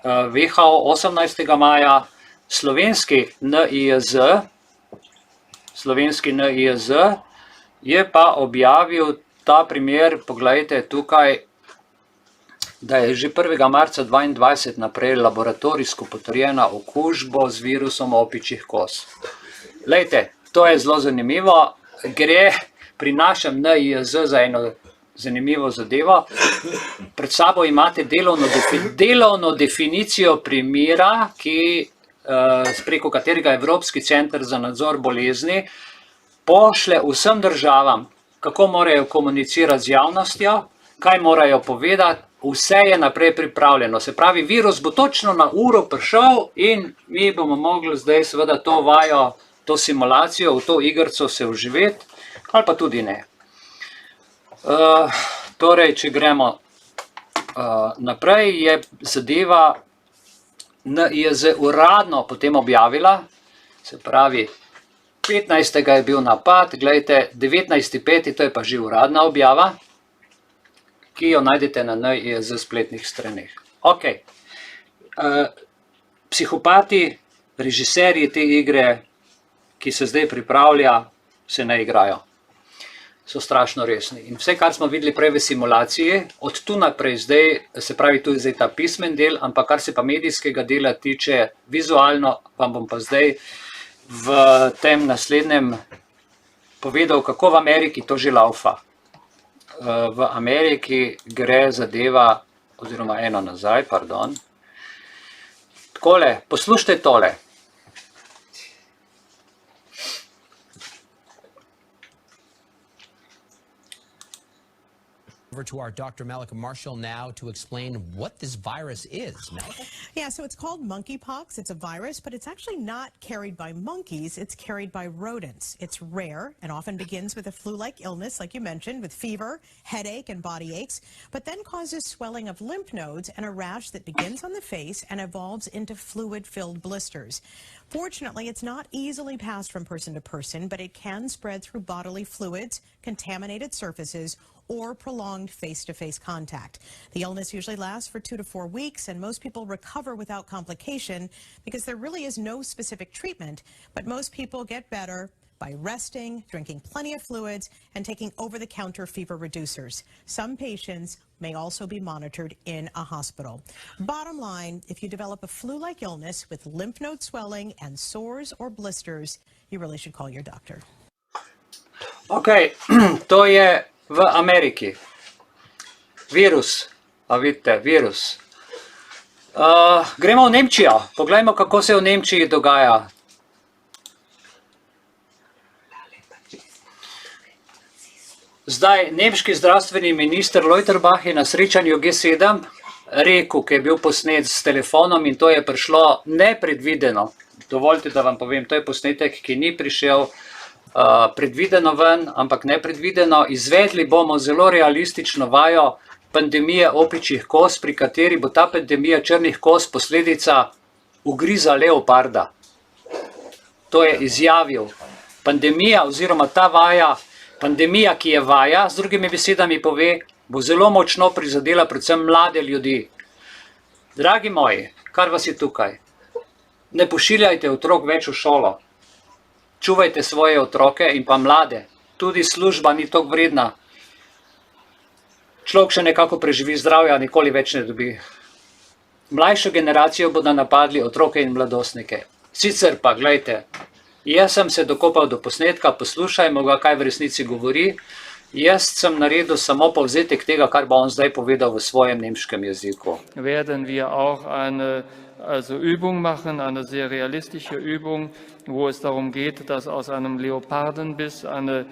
WHO 18. maja, slovenski NIJZ slovenski NIJZ, je pa objavil ta primer, poglejte tukaj, da je že 1. marca 2022 naprej laboratorijsko potrjena okužbo z virusom opičjih koz. Glejte, to je zelo zanimivo, gre pri našem NIJZ za eno zanimivo zadevo. Pred sabo imate delovno definicijo primera, preko katerega Evropski center za nadzor bolezni pošlje vsem državam, kako morajo komunicirati z javnostjo, kaj morajo povedati, vse je naprej pripravljeno. Se pravi, virus bo točno na uro prišel in mi bomo mogli zdaj seveda to vajo, to simulacijo, v to igrico se vživeti, ali pa tudi ne. Torej, če gremo naprej, je zadeva NIJZ uradno potem objavila, se pravi, 15. je bil napad, gledajte, 19.5. to je pa že uradna objava, ki jo najdete na NIJZ spletnih straneh. Ok, psihopati, režiserji te igre, ki se zdaj pripravlja, se ne igrajo. So strašno resni. In vse, kar smo videli prej v simulaciji, od tu naprej zdaj, se pravi, tu je zdaj ta pismen del, ampak kar se pa medijskega dela tiče vizualno, vam bom pa zdaj v tem naslednjem povedal, kako v Ameriki to že laufa. V Ameriki gre zadeva, oziroma eno nazaj, pardon. Takole, poslušajte tole. Over to our Dr. Malika Marshall now to explain what this virus is. Malika? Yeah, so it's called monkeypox. It's a virus, but it's actually not carried by monkeys. It's carried by rodents. It's rare and often begins with a flu-like illness, like you mentioned, with fever, headache, and body aches, but then causes swelling of lymph nodes and a rash that begins on the face and evolves into fluid-filled blisters. Fortunately, it's not easily passed from person to person, but it can spread through bodily fluids, contaminated surfaces, or prolonged face-to-face contact. The illness usually lasts for 2 to 4 weeks, and most people recover without complication because there really is no specific treatment, but most people get better by resting, drinking plenty of fluids, and taking over-the-counter fever reducers. Some patients may also be monitored in a hospital. Bottom line, if you develop a flu-like illness with lymph node swelling and sores or blisters, you really should call your doctor. Ok, to je v Ameriki. Virus, a vidite, virus. Gremo v Nemčijo, poglejmo, kako se v Nemčiji dogaja. Zdaj, nemški zdravstveni minister Lauterbach je na srečanju G7 rekel, ki je bil posnet s telefonom in to je prišlo nepredvideno. Dovolite, da vam povem, to je posnetek, ki ni prišel predvideno ven, ampak nepredvideno. Izvedli bomo zelo realistično vajo pandemije opičjih koz, pri kateri bo ta pandemija črnih koz posledica ugriza leoparda. To je izjavil. Pandemija oziroma ta vaja, pandemija, ki je vaja, z drugimi besedami pove, bo zelo močno prizadela predvsem mlade ljudi. Dragi moji, kar vas je tukaj? Ne pošiljajte otrok več v šolo. Čuvajte svoje otroke in pa mlade. Tudi služba ni toliko vredna. Človek še nekako preživi, zdravja nikoli več ne dobi. Mlajšo generacijo bodo napadli otroke in mladostnike. Sicer pa, gledajte, jaz sem se dokopal do posnetka, poslušajmo ga, kaj v resnici govori. Jaz sem naredil samo povzetek tega, kar bo on zdaj povedal v svojem nemškem jeziku. Werden wir auch eine Übung machen, eine sehr realistische Übung, wo es darum geht, dass aus einem Leopardenbiss eine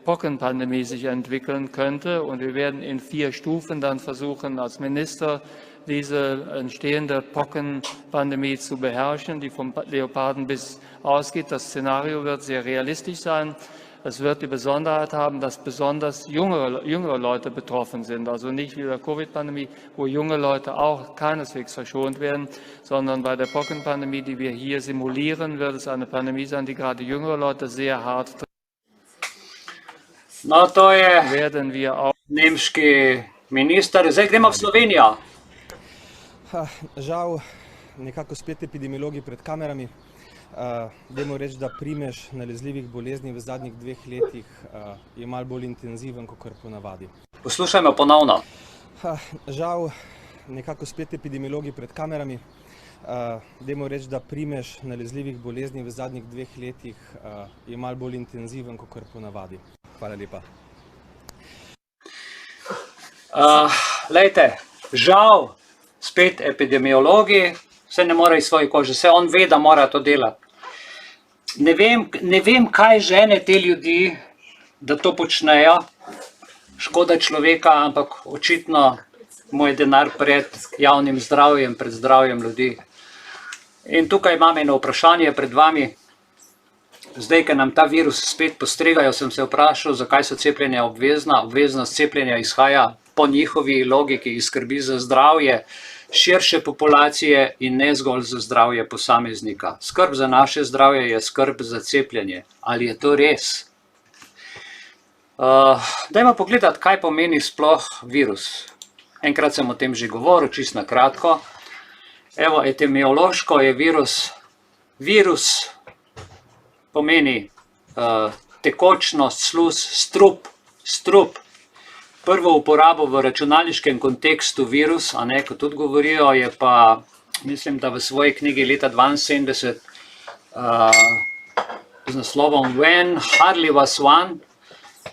Pockenpandemie sich entwickeln könnte. Und wir werden in 4 Stufen dann versuchen, als Minister diese entstehende Pockenpandemie zu beherrschen, die vom Leopardenbiss ausgeht. Das Szenario wird sehr realistisch sein. Es wird die Besonderheit haben, dass besonders jüngere Leute betroffen sind. Also nicht wie bei der Covid-Pandemie, wo junge Leute auch keineswegs verschont werden, sondern bei der Pockenpandemie, die wir hier simulieren, wird es eine Pandemie sein, die gerade jüngere Leute sehr hart trifft. No, to je nemški minister. Zdaj gremo v Slovenijo. Žal, nekako spet epidemiologi pred kamerami. Dajmo reči, da primež nalezljivih bolezni v zadnjih 2 letih je malo bolj intenziven, kot ponavadi. Poslušajmo ponovno. Žal, nekako spet epidemiologi pred kamerami. Dajmo reči, da primež nalezljivih bolezni v zadnjih 2 letih je malo bolj intenziven, kot ponavadi. Hvala lepa. Lejte, žal, spet epidemiologi, vse ne more iz svoje kože, vse on ve, da mora to delati. Ne vem, kaj žene te ljudi, da to počnejo, škoda človeka, ampak očitno mu je denar pred javnim zdravjem, pred zdravjem ljudi. In tukaj imam eno vprašanje pred vami. Zdaj, ker nam ta virus spet postregajo, sem se vprašal, zakaj so cepljenja obvezna. Obveznost cepljenja izhaja po njihovi logiki iz skrbi za zdravje širše populacije in ne zgolj za zdravje posameznika. Skrb za naše zdravje je skrb za cepljenje. Ali je to res? Dajmo pogledati, kaj pomeni sploh virus. Enkrat sem o tem že govoril, čisto na kratko. Evo, etimološko je virus pomeni tekočnost, sluz, strup. Prvo uporabo v računalniškem kontekstu virus, kot tudi govorijo, je pa, mislim, da v svoji knjigi leta 1972 z naslovom When Hardly Was One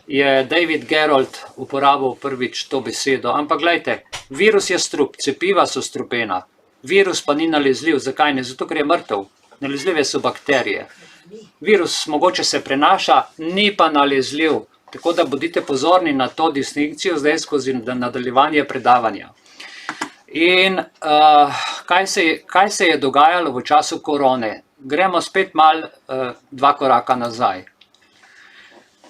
je David Gerrold uporabil prvič to besedo. Ampak gledajte, virus je strup, cepiva so strupena. Virus pa ni nalezljiv. Zakaj ne? Zato, ker je mrtev. Nalezljive so bakterije. Virus mogoče se prenaša, ni pa nalezljiv. Tako da bodite pozorni na to distinkcijo zdaj skozi nadaljevanje predavanja. In kaj se je dogajalo v času korone? Gremo spet malo 2 koraka nazaj.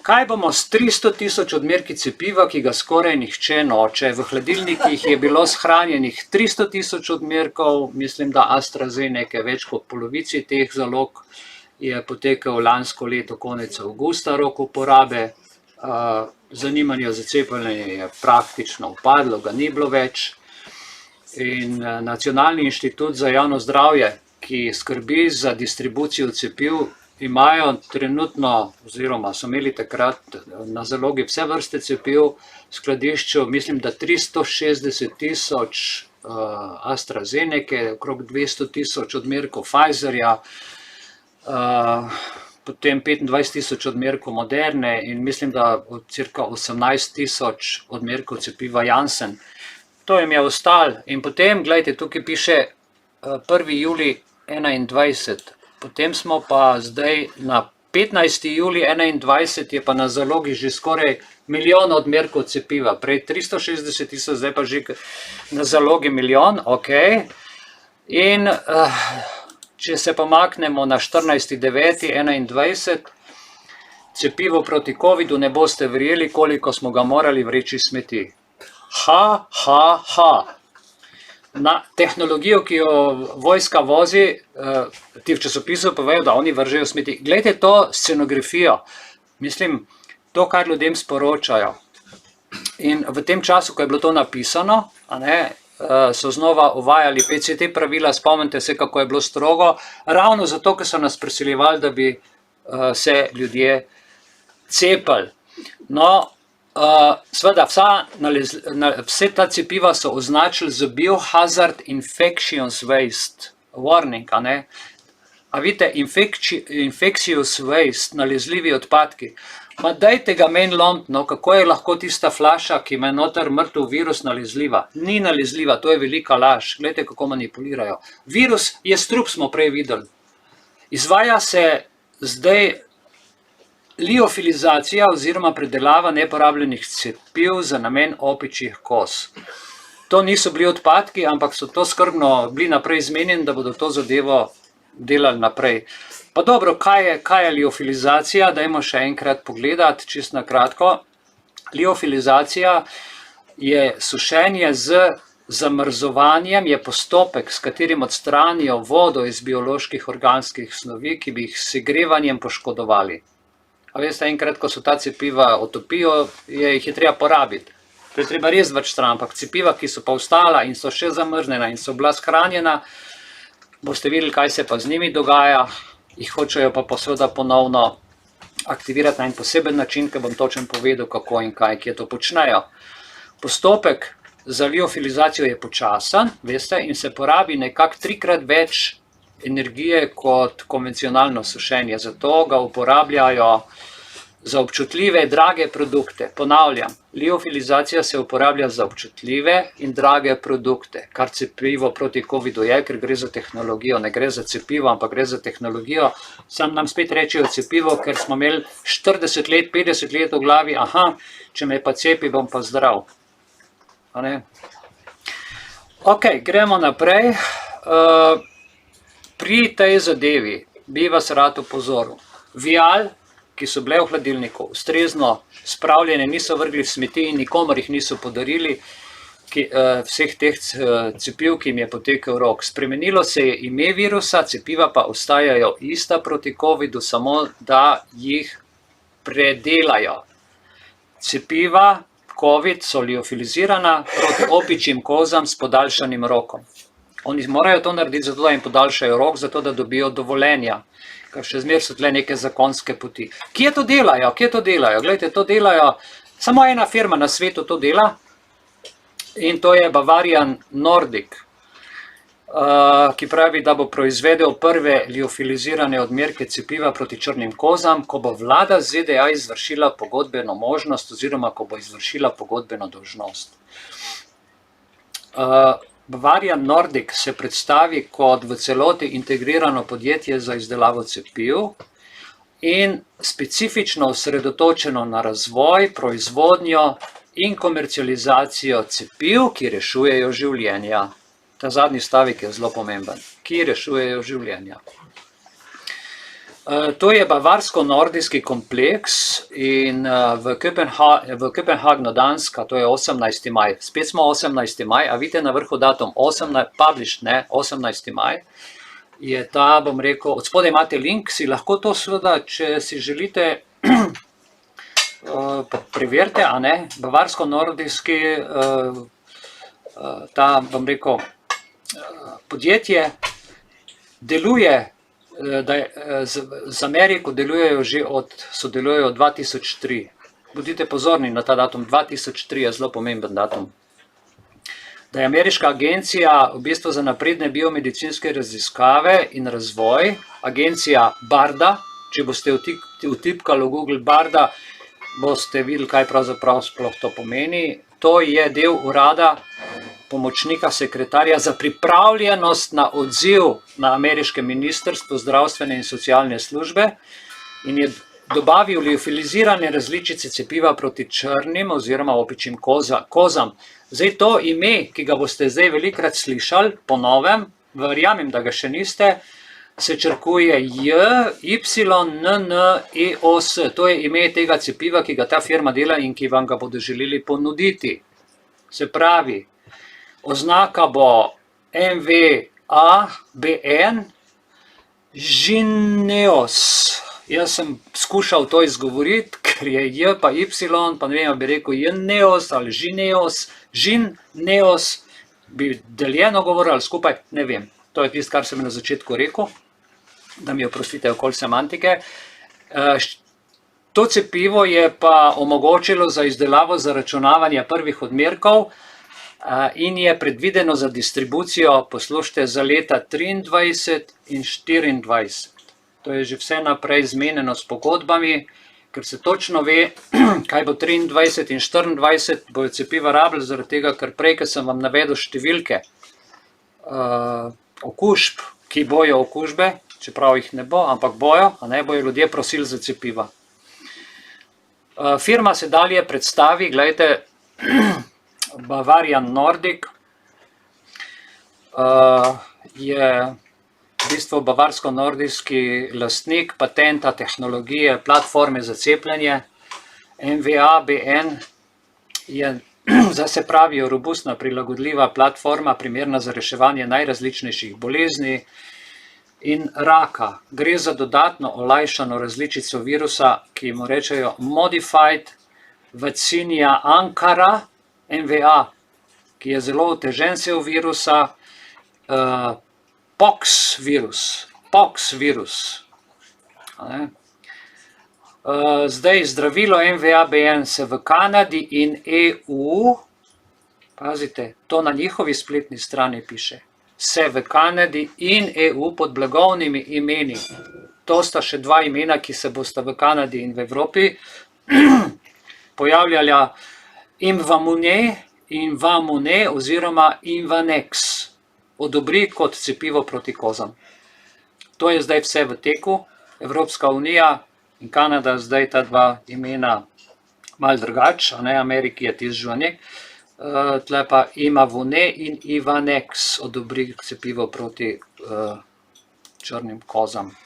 Kaj bomo s 300 000 odmerki cepiva, ki ga skoraj nihče noče? V hladilnikih je bilo shranjenih 300 000 odmerkov, mislim, da AstraZeneca, več kot polovici teh zalog je potekel lansko leto konec avgusta rok uporabe. Zanimanje za cepljenje je praktično upadlo, ga ni bilo več. In Nacionalni inštitut za javno zdravje, ki skrbi za distribucijo cepiv, imajo trenutno, oziroma so imeli takrat na zalogi vse vrste cepiv, v skladišču, mislim, da 360 000 AstraZeneca, okrog 200 000 odmerkov Pfizerja, potem 25 000 odmerkov Moderne in mislim, da cirka 18 000 odmerkov cepiva Janssen. To jim je ostalo. In potem, gledajte, tukaj piše 1. julij 2021. Potem smo pa zdaj na 15. julij 2021 je pa na zalogi že skoraj 1 milijon odmerkov cepiva. Prej 360 000, zdaj pa že na zalogi 1 milijon, ok. In če se pomaknemo na 14.9.2021, cepivo proti covidu ne boste verjeli, koliko smo ga morali vreči smeti. Na tehnologijo, ki jo vojska vozi, ti v časopisu povejo, da oni vržejo smeti. Glejte to scenografijo, mislim, to, kar ljudem sporočajo. In v tem času, ko je bilo to napisano, so znova uvajali PCT pravila, spomnite se, kako je bilo strogo, ravno zato, ker so nas prisiljevali, da bi se ljudje cepili. No, seveda, vse ta cepiva so označili z Biohazard Infectious Waste Warning, a vidite, Infectious Waste, nalezljivi odpadki. Ma dajte ga meni lomiti, no, kako je lahko tista flaša, ki ima noter mrtev virus, nalezljiva. Ni nalezljiva, to je velika laž. Glejte, kako manipulirajo. Virus je strup, smo prej videli. Izvaja se zdaj liofilizacija oziroma predelava neporabljenih cepiv za namen opičjih koz. To niso bili odpadki, ampak so to skrbno bili naprej izmenjeni, da bodo to zadevo delali naprej. Pa dobro, kaj je liofilizacija? Dajmo še enkrat pogledati, čisto na kratko. Liofilizacija je sušenje z zamrzovanjem, je postopek, s katerim odstranijo vodo iz bioloških organskih snovi, ki bi jih s segrevanjem poškodovali. A veste, enkrat, ko so ta cepiva otopijo, jih je treba porabiti. To je treba res več stran, ampak cepiva, ki so pa ostala in so še zamrznjena in so bila shranjena, boste videli, kaj se pa z njimi dogaja. jih hočejo pa seveda ponovno aktivirati na en poseben način, ki bom točno povedal, kako in kaj, kje to počnejo. Postopek za liofilizacijo je počasen, veste, in se porabi nekako 3-krat več energije kot konvencionalno sušenje. Zato ga uporabljajo za občutljive, drage produkte. Ponavljam, liofilizacija se uporablja za občutljive in drage produkte, kar cepivo proti COVID-u je, ker gre za tehnologijo, ne gre za cepivo, ampak gre za tehnologijo. Sam nam spet rečejo cepivo, ker smo imeli 40 let, 50 let v glavi, aha, če me pa cepi, bom pa zdrav. Ok, gremo naprej. Pri tej zadevi bi vas rad opozoril. Vial, ki so bile v hladilniku, ustrezno spravljene, niso vrgli v smeti in nikomor jih niso podarili, vseh teh cepiv, ki jim je potekel rok. Spremenilo se je ime virusa, cepiva pa ostajajo ista proti COVID-u, samo da jih predelajo. Cepiva COVID so liofilizirana proti opičjim kozam s podaljšanim rokom. Oni morajo to narediti zato, da jim podaljšajo rok, zato da dobijo dovoljenja. Ker še zmeraj so tle neke zakonske poti. Kje to delajo? Glejte, to delajo, samo ena firma na svetu to dela in to je Bavarian Nordic, ki pravi, da bo proizvedel prve liofilizirane odmerke cepiva proti črnim kozam, ko bo vlada ZDA izvršila pogodbeno možnost oziroma ko bo izvršila pogodbeno dolžnost. Bavarian Nordic se predstavi kot v celoti integrirano podjetje za izdelavo cepiv in specifično osredotočeno na razvoj, proizvodnjo in komercializacijo cepiv, ki rešujejo življenja. Ta zadnji stavek je zelo pomemben, ki rešujejo življenja. To je bavarsko-nordijski kompleks in v Kopenhagnu, Danska, to je 18. maj. Spet smo 18. maj, a vidite na vrhu datum 18. maj. Je ta, bom rekel, od spodaj imate link, si lahko to seveda, če si želite, preverite, a ne, bavarsko-nordijski, ta, bom rekel, podjetje deluje, z Ameriko sodelujejo od 2003. Bodite pozorni na ta datum, 2003 je zelo pomemben datum. Da je ameriška agencija v bistvu za napredne biomedicinske raziskave in razvoj, agencija BARDA, če boste vtipkali v Google BARDA, boste videli, kaj pravzaprav sploh to pomeni. To je del urada pomočnika sekretarja za pripravljenost na odziv na ameriškem ministrstvu zdravstvene in socialne službe in je dobavil liofilizirane različice cepiva proti črnim oziroma opičjim kozam. Zdaj to ime, ki ga boste zdaj velikokrat slišali, po novem, verjamem, da ga še niste, se črkuje JYNNEOS. To je ime tega cepiva, ki ga ta firma dela in ki vam ga bodo želeli ponuditi. Se pravi, oznaka bo MVABN JYNNEOS. Jaz sem skušal to izgovoriti, ker je J pa Y, pa ne vem, bi rekel JYNNEOS ali JYNNEOS, bi deljeno govoril ali skupaj, ne vem. To je tisto, kar sem na začetku rekel, da mi oprostite okoli semantike. To cepivo je pa omogočilo za izdelavo zaračunavanja prvih odmerkov in je predvideno za distribucijo, poslušajte, za leta 23 in 24. To je že vse naprej zmenjeno s pogodbami, ker se točno ve, kaj bo 23 in 24, bojo cepiva rabili, zaradi tega, ker prej, ker sem vam navedel številke okužb, ki bojo okužbe, čeprav jih ne bo, ampak bojo, a ne bojo ljudje prosili za cepiva. Firma se dalje predstavi, gledajte, Bavarian Nordic je v bistvu bavarsko-nordijski lastnik patenta tehnologije platforme za cepljenje. MVABN je, se pravi, robustna, prilagodljiva platforma, primerna za reševanje najrazličnejših bolezni in raka. Gre za dodatno olajšano različico virusa, ki mu rečejo Modified Vaccinia Ankara, MVA, ki je zelo otežen sev virusa, pox virus, a ne. Zdaj zdravilo MVA-BN se v Kanadi in EU, pazite, to na njihovi spletni strani piše, se v Kanadi in EU pod blagovnimi imeni, to sta še dva imena, ki se bosta v Kanadi in v Evropi pojavljala Imvamune oziroma Imvanex, odobri kot cepivo proti kozam. To je zdaj vse v teku, Evropska unija in Kanada zdaj ta dva imena malo drugače, a ne, Ameriki je tižžanje, tle pa Imavune in Ivanex odobri cepivo proti črnim kozam.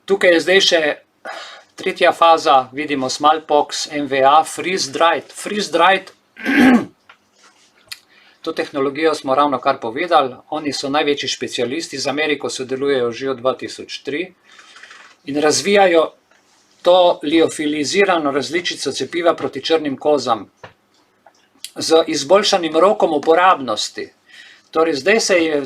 Tukaj je zdaj še tretja faza, vidimo smallpox, MVA, freeze-dried. Freeze-dried, to tehnologijo smo ravno kar povedali, oni so največji specialisti, z Ameriko sodelujejo že od 2003 in razvijajo to liofilizirano različico cepiva proti črnim kozam z izboljšanim rokom uporabnosti. Torej, zdaj se je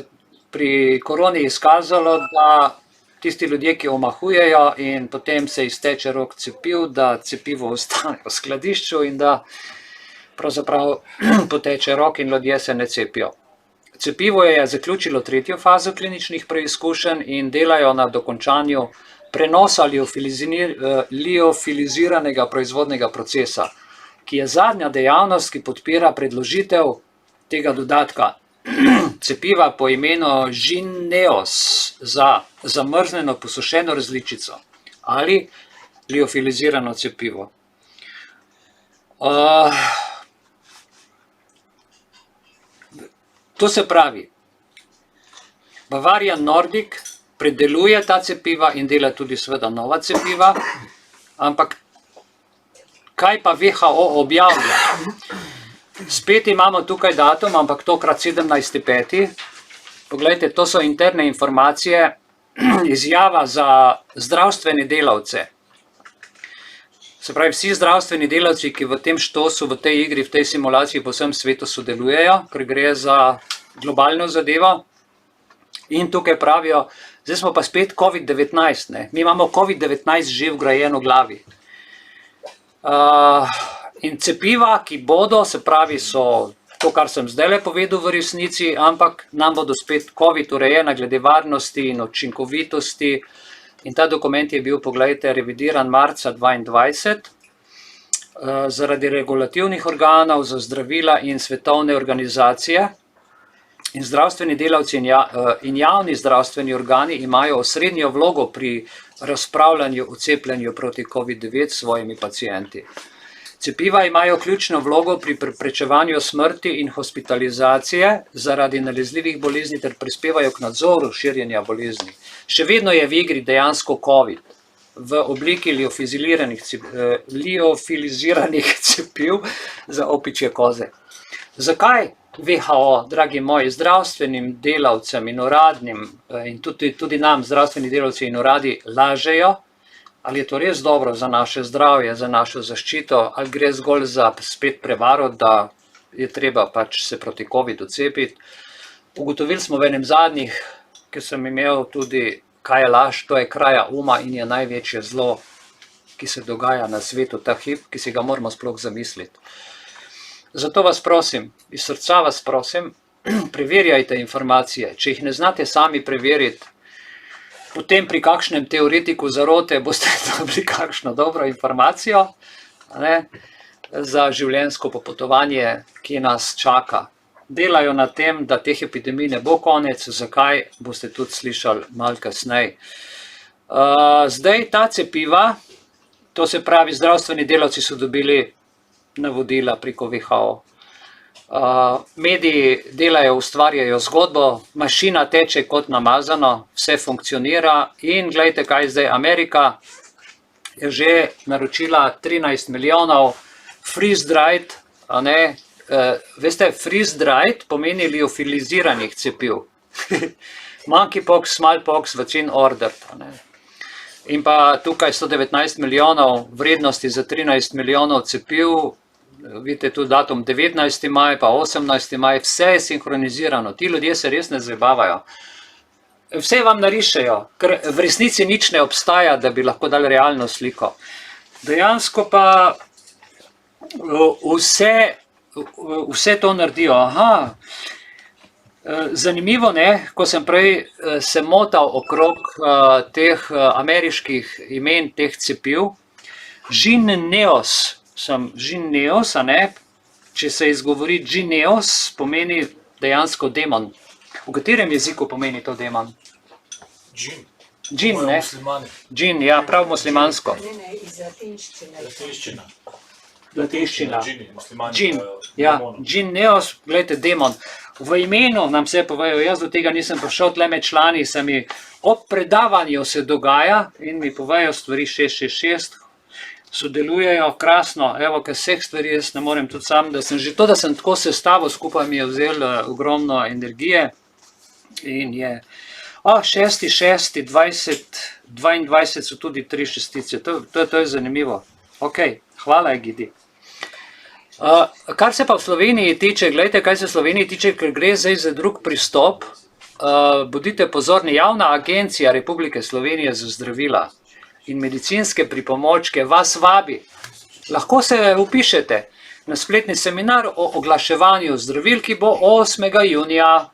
pri koroni izkazalo, da tisti ljudje, ki omahujejo in potem se izteče rok cepiv, da cepivo ostane v skladišču in da pravzaprav poteče rok in ljudje se ne cepijo. Cepivo je zaključilo tretjo fazo kliničnih preizkušenj in delajo na dokončanju prenosa liofiliziranega proizvodnega procesa, ki je zadnja dejavnost, ki podpira predložitev tega dodatka cepiva po imenu Jynneos za zamrznjeno posušeno različico ali liofilizirano cepivo. To se pravi, Bavarian Nordic predeluje ta cepiva in dela tudi seveda nova cepiva, ampak kaj pa WHO objavlja? Spet imamo tukaj datum, ampak tokrat 17.5. Poglejte, to so interne informacije, izjava za zdravstvene delavce. Se pravi, vsi zdravstveni delavci, ki v tem štosu, v tej igri, v tej simulaciji po vsem svetu sodelujejo, ker gre za globalno zadevo. In tukaj pravijo, zdaj smo pa spet COVID-19, ne? Mi imamo COVID-19 že vgrajeno v glavi. In cepiva, ki bodo, se pravi, so to, kar sem zdaj povedal v resnici, ampak nam bodo spet COVID urejena glede varnosti in učinkovitosti. In ta dokument je bil, poglejte, revidiran marca 2022 zaradi regulativnih organov za zdravila in svetovne organizacije. In zdravstveni delavci in javni zdravstveni organi imajo osrednjo vlogo pri razpravljanju o cepljenju proti COVID-19 s svojimi pacienti. Cepiva imajo ključno vlogo pri preprečevanju smrti in hospitalizacije zaradi nalezljivih bolezni ter prispevajo k nadzoru širjenja bolezni. Še vedno je v igri dejansko COVID v obliki liofiliziranih cepiv za opičje koze. Zakaj WHO, dragi moji, zdravstvenim delavcem in uradnim in tudi nam, zdravstveni delavci in uradi, lažejo? Ali je to res dobro za naše zdravje, za našo zaščito, ali gre zgolj za spet prevaro, da je treba pač se proti COVID-u cepiti? Ugotovili smo v enem zadnjih, ki sem imel tudi, kaj je laž, to je kraja uma in je največje zlo, ki se dogaja na svetu ta hip, ki si ga moramo sploh zamisliti. Zato vas prosim, iz srca vas prosim, preverjajte informacije. Če jih ne znate sami preveriti, potem pri kakšnem teoretiku zarote boste dobili kakšno dobro informacijo, ne, za življenjsko popotovanje, ki nas čaka. Delajo na tem, da teh epidemij ne bo konec, zakaj boste tudi slišali malo kasneje. Zdaj ta cepiva, to se pravi, zdravstveni delavci so dobili navodila preko WHO. Mediji delajo, ustvarjajo zgodbo, mašina teče kot namazano, vse funkcionira in gledajte, kaj zdaj Amerika je že naročila 13 milijonov freeze-dried, veste, freeze-dried pomeni liofiliziranih cepiv. Monkeypox, smallpox, vaccine ordered. In pa tukaj 119 milijonov vrednosti za 13 milijonov cepiv, vidite tudi datum 19. maj, pa 18. maj, vse je sinhronizirano. Ti ljudje se res ne zabavajo. vse vam narišejo, ker v resnici nič ne obstaja, da bi lahko dali realno sliko. Dejansko pa vse to naredijo. Aha, zanimivo, ne, ko sem prej se motal okrog teh ameriških imen, teh cepiv. Jynneos, a ne, če se izgovori Jynneos, pomeni dejansko demon. V katerem jeziku pomeni to demon? Džin, ne? Džin, ja, prav muslimansko. Latinščina. Džin, ja, Jynneos, gledajte, demon. V imenu nam vse povejo, jaz do tega nisem prišel, tle med člani se mi ob predavanju se dogaja in mi povejo stvari 666, sodelujejo krasno, evo, ker vseh stvari jaz ne morem tudi sam, da sem že to, da sem tako sestavil, skupaj mi je vzel ogromno energije in je, 6, 6, 20, 22 so tudi 3 šestice, to je zanimivo. Ok, hvala Egidi. Kar se pa v Sloveniji tiče, gledajte, kaj se v Sloveniji tiče, ker gre zdaj za drug pristop, bodite pozorni, Javna agencija Republike Slovenije za zdravila in medicinske pripomočke vas vabi. Lahko se upišete na spletni seminar o oglaševanju zdravil, ki bo 8. junija.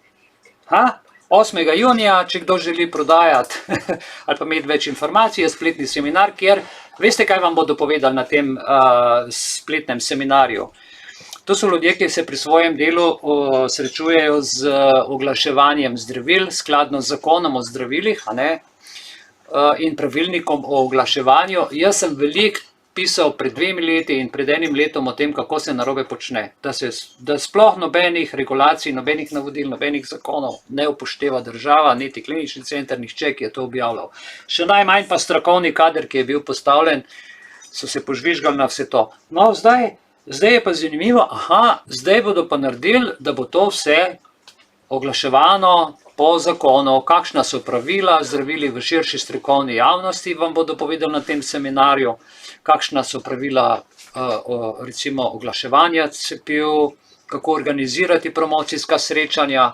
8. junija, če kdo želi prodajati ali pa imeti več informacij, je spletni seminar, kjer veste, kaj vam bodo povedali na tem spletnem seminarju. To so ljudje, ki se pri svojem delu srečujejo z oglaševanjem zdravil, skladno z zakonom o zdravilih, a ne, in pravilnikom o oglaševanju. Jaz sem veliko pisal pred 2 leti in pred 1 letom o tem, kako se narobe počne. Da sploh nobenih regulacij, nobenih navodil, nobenih zakonov ne upošteva država, niti klinični center, nihče, ki je to objavljal. Še najmanj pa strokovni kader, ki je bil postavljen, so se požvižgali na vse to. No, zdaj je pa zanimivo, zdaj bodo pa naredili, da bo to vse oglaševano po zakonu, kakšna so pravila zdravili v širši strokovni javnosti, vam bodo povedali na tem seminarju, kakšna so pravila recimo oglaševanja cepiv, kako organizirati promocijska srečanja,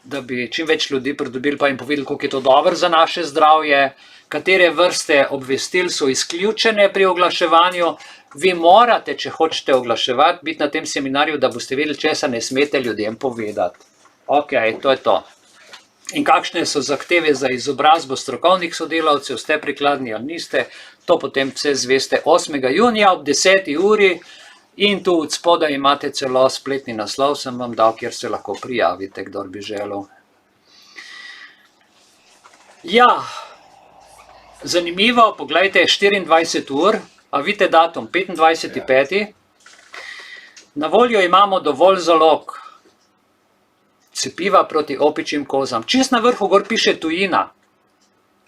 da bi čim več ljudi pridobili pa jim povedali, koliko je to dobro za naše zdravje, katere vrste obvestil so izključene pri oglaševanju. Vi morate, če hočete oglaševati, biti na tem seminarju, da boste vedeli, česa ne smete ljudem povedati. Ok, to je to. In kakšne so zahteve za izobrazbo strokovnih sodelavcev, ste prikladni ali niste, to potem vse zveste 8. junija ob 10. uri in tu od spodaj imate celo spletni naslov, sem vam dal, kjer se lahko prijavite, kdor bi želel. Ja, zanimivo, poglejte, 24 ur, a vidite datum, 25.5. Na voljo imamo dovolj zalog cepiva proti opičjim kozam. Čist na vrhu gor piše tujina.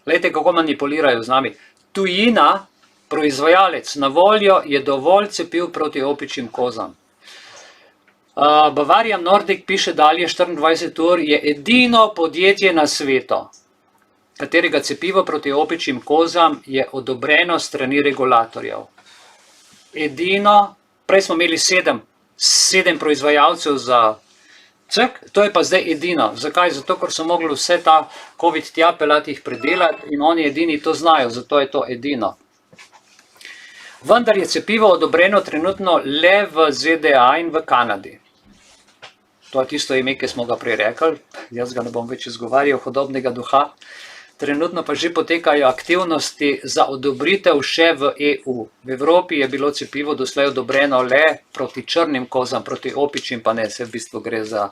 Glejte, kako manipulirajo z nami. Tujina, proizvajalec, na voljo je dovolj cepiv proti opičjim kozam. Bavarian Nordic piše dalje, 24 ur, je edino podjetje na svetu, katerega cepivo proti opičjim kozam je odobreno strani regulatorjev. Edino, prej smo imeli 7 proizvajalcev za cek, to je pa zdaj edino. Zakaj? Zato, ker so mogli vse ta COVID tja pelati jih predelati in oni edini to znajo, zato je to edino. Vendar je cepivo odobreno trenutno le v ZDA in v Kanadi. To je tisto ime, ki smo ga prej rekli, jaz ga ne bom več izgovarjal, hudobnega duha. Trenutno pa že potekajo aktivnosti za odobritev še v EU. V Evropi je bilo cepivo doslej odobreno le proti črnim kozam, proti opičjim pa ne, se v bistvu gre za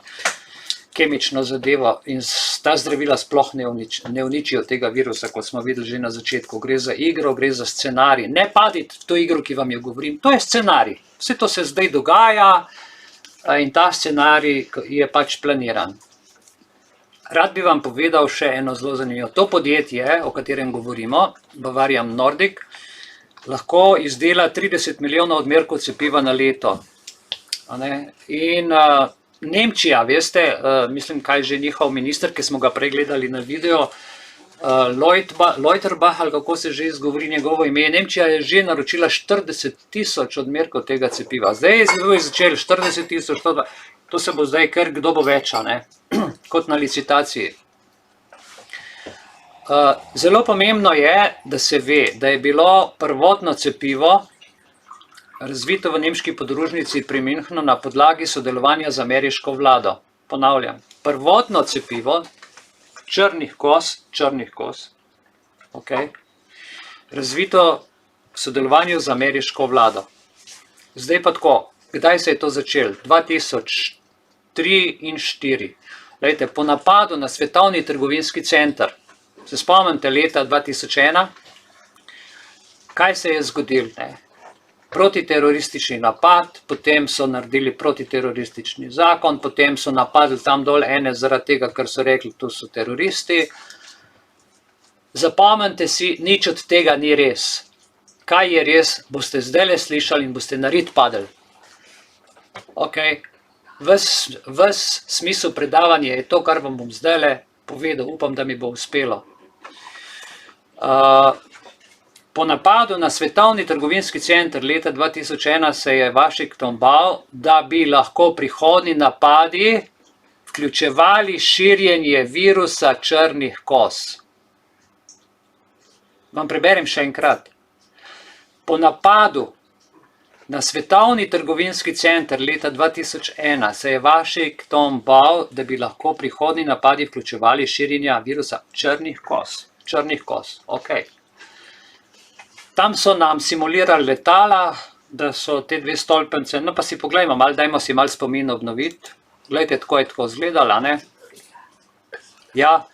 kemično zadevo in ta zdravila sploh ne uničijo tega virusa, kot smo videli že na začetku. Gre za igro, gre za scenarij. Ne padite v to igro, ki vam jo govorim, to je scenarij. Vse to se zdaj dogaja in ta scenarij je pač planiran. Rad bi vam povedal še eno zelo zanimivo. To podjetje, o katerem govorimo, Bavarian Nordic, lahko izdela 30 milijonov odmerkov cepiva na leto. In Nemčija, veste, mislim, kaj že njihov minister, ki smo ga pregledali na video, Leuterbach, ali kako se že izgovori njegovo ime, Nemčija je že naročila 40.000 odmerkov tega cepiva. Zdaj je začeli 40.000, to se bo zdaj kar kdo bo več, kot na licitaciji. Zelo pomembno je, da se ve, da je bilo prvotno cepivo razvito v nemški podružnici pri Münchnu na podlagi sodelovanja z ameriško vlado. Ponavljam, prvotno cepivo črnih koz, okay, razvito v sodelovanju z ameriško vlado. Zdaj pa tako, kdaj se je to začelo? 2003 in 2004. Lejte, po napadu na Svetovni trgovinski center, se spomnite leta 2001, kaj se je zgodilo? Protiteroristični napad, potem so naredili protiteroristični zakon, potem so napadli tam dol ene zaradi tega, ker so rekli, tu so teroristi. Zapomnite si, nič od tega ni res. Kaj je res, boste zdajle slišali in boste narit padli. Ok, ves smisel predavanja je to, kar vam bom zdajle povedal, upam, da mi bo uspelo. Po napadu na Svetovni trgovinski center leta 2001 se je Washington bal, da bi lahko prihodnji napadi vključevali širjenje virusa črnih koz. Vam preberem še enkrat. Po napadu na Svetovni trgovinski center leta 2001 se je Washington bal, da bi lahko prihodnji napadi vključevali širjenja virusa črnih koz. Črnih koz, ok. Tam so nam simulirali letala, da so te dve stolpnice, no pa si poglejmo, dajmo si malo spomin obnoviti. Glejte, tako je tako izgledala, ne? Ja,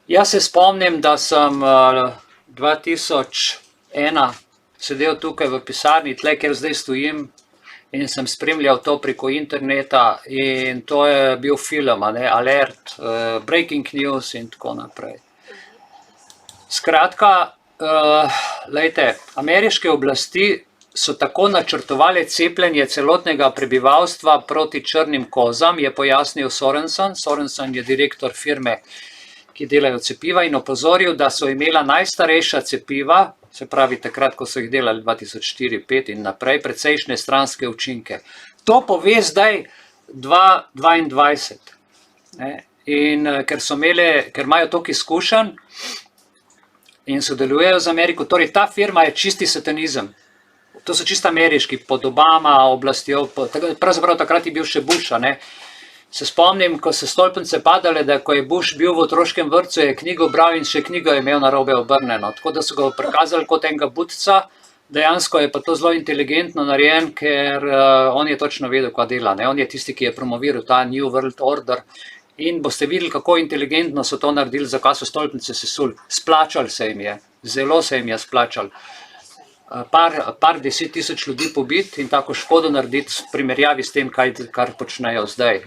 jaz se spomnim, da sem 2001 sedel tukaj v pisarni, tle, kjer zdaj stojim, in sem spremljal to preko interneta in to je bil film, Alert, Breaking News in tako naprej. Skratka, lejte, ameriške oblasti so tako načrtovali cepljenje celotnega prebivalstva proti črnim kozam, je pojasnil Sorensen. Sorensen je direktor firme, ki delajo cepiva in opozoril, da so imela najstarejša cepiva, se pravi takrat, ko so jih delali 2004-2005 in naprej, precejšnje stranske učinke. To pove zdaj 2022. In ker imajo toliko izkušenj in sodelujejo z Ameriko, torej ta firma je čisti satanizem. To so čisto ameriški, pod Obama oblastjo, pravzaprav takrat je bil še Bush, Se spomnim, ko so stolpnice padale, da ko je Bush bil v otroškem vrtcu, je knjigo bral in še knjigo je imel narobe obrnjeno. Tako da so ga prikazali kot enega budca, dejansko je pa to zelo inteligentno narejen, ker on je točno vedel, kaj dela. On je tisti, ki je promoviral ta New World Order in boste videli, kako inteligentno so to naredili, zakaj so stolpnice sesuli. Splačali se jim je, zelo se jim je splačali. Par 10 tisoč ljudi pobiti in tako škodo narediti v primerjavi s tem, kar počnejo zdaj.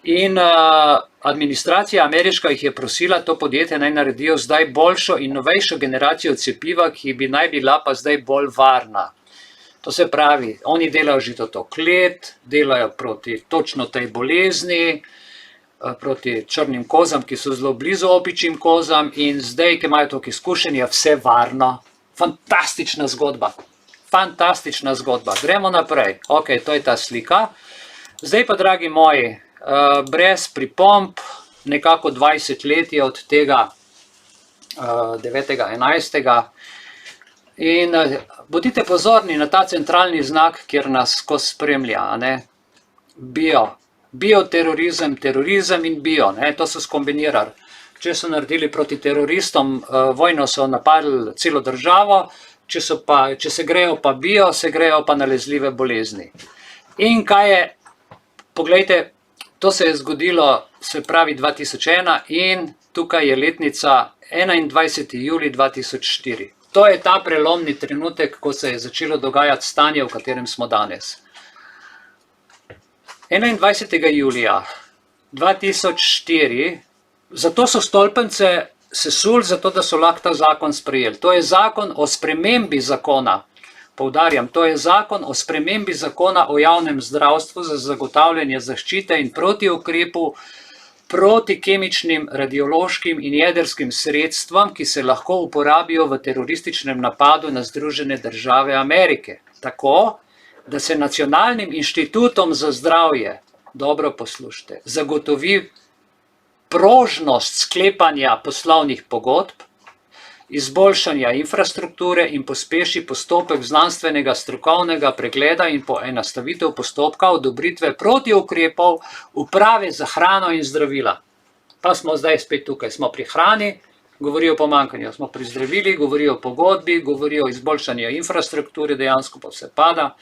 In administracija ameriška jih je prosila, to podjetje naj naredijo zdaj boljšo in novejšo generacijo cepiva, ki bi naj bila pa zdaj bolj varna. To se pravi, oni delajo žitotok let, delajo proti točno tej bolezni, proti črnim kozam, ki so zelo blizu opičjim kozam in zdaj, ki imajo toliko izkušenj, je vse varno. Fantastična zgodba. Fantastična zgodba. Gremo naprej. Ok, to je ta slika. Zdaj pa, dragi moji, brez pripomb, nekako 20 let je od tega 9.11. In bodite pozorni na ta centralni znak, kjer nas skozi spremlja. Bioterorizem, terorizem in bio. To so skombinirali. Če so naredili proti teroristom, vojno so napadli celo državo, če se grejo pa bio, se grejo pa nalezljive bolezni. In kaj je, poglejte, to se je zgodilo, se pravi 2001 in tukaj je letnica 21. juli 2004. To je ta prelomni trenutek, ko se je začelo dogajati stanje, v katerem smo danes. 21. julija 2004 zato so stolpnice sesuli, zato da so lahko ta zakon sprejeli. To je zakon o spremembi zakona. Poudarjam, to je zakon o spremembi zakona o javnem zdravstvu za zagotavljanje zaščite in proti ukrepu proti kemičnim, radiološkim in jedrskim sredstvom, ki se lahko uporabijo v terorističnem napadu na Združene države Amerike. Tako, da se Nacionalnim inštitutom za zdravje, dobro poslušajte, zagotovi prožnost sklepanja poslovnih pogodb, izboljšanja infrastrukture in pospeši postopek znanstvenega strokovnega pregleda in poenostavitev postopka odobritve protiukrepov Uprave za hrano in zdravila. Pa smo zdaj spet tukaj, smo pri hrani, govori o pomanjkanju, smo pri zdravili, govori o pogodbi, govori o izboljšanju infrastrukture, dejansko pa vse pada.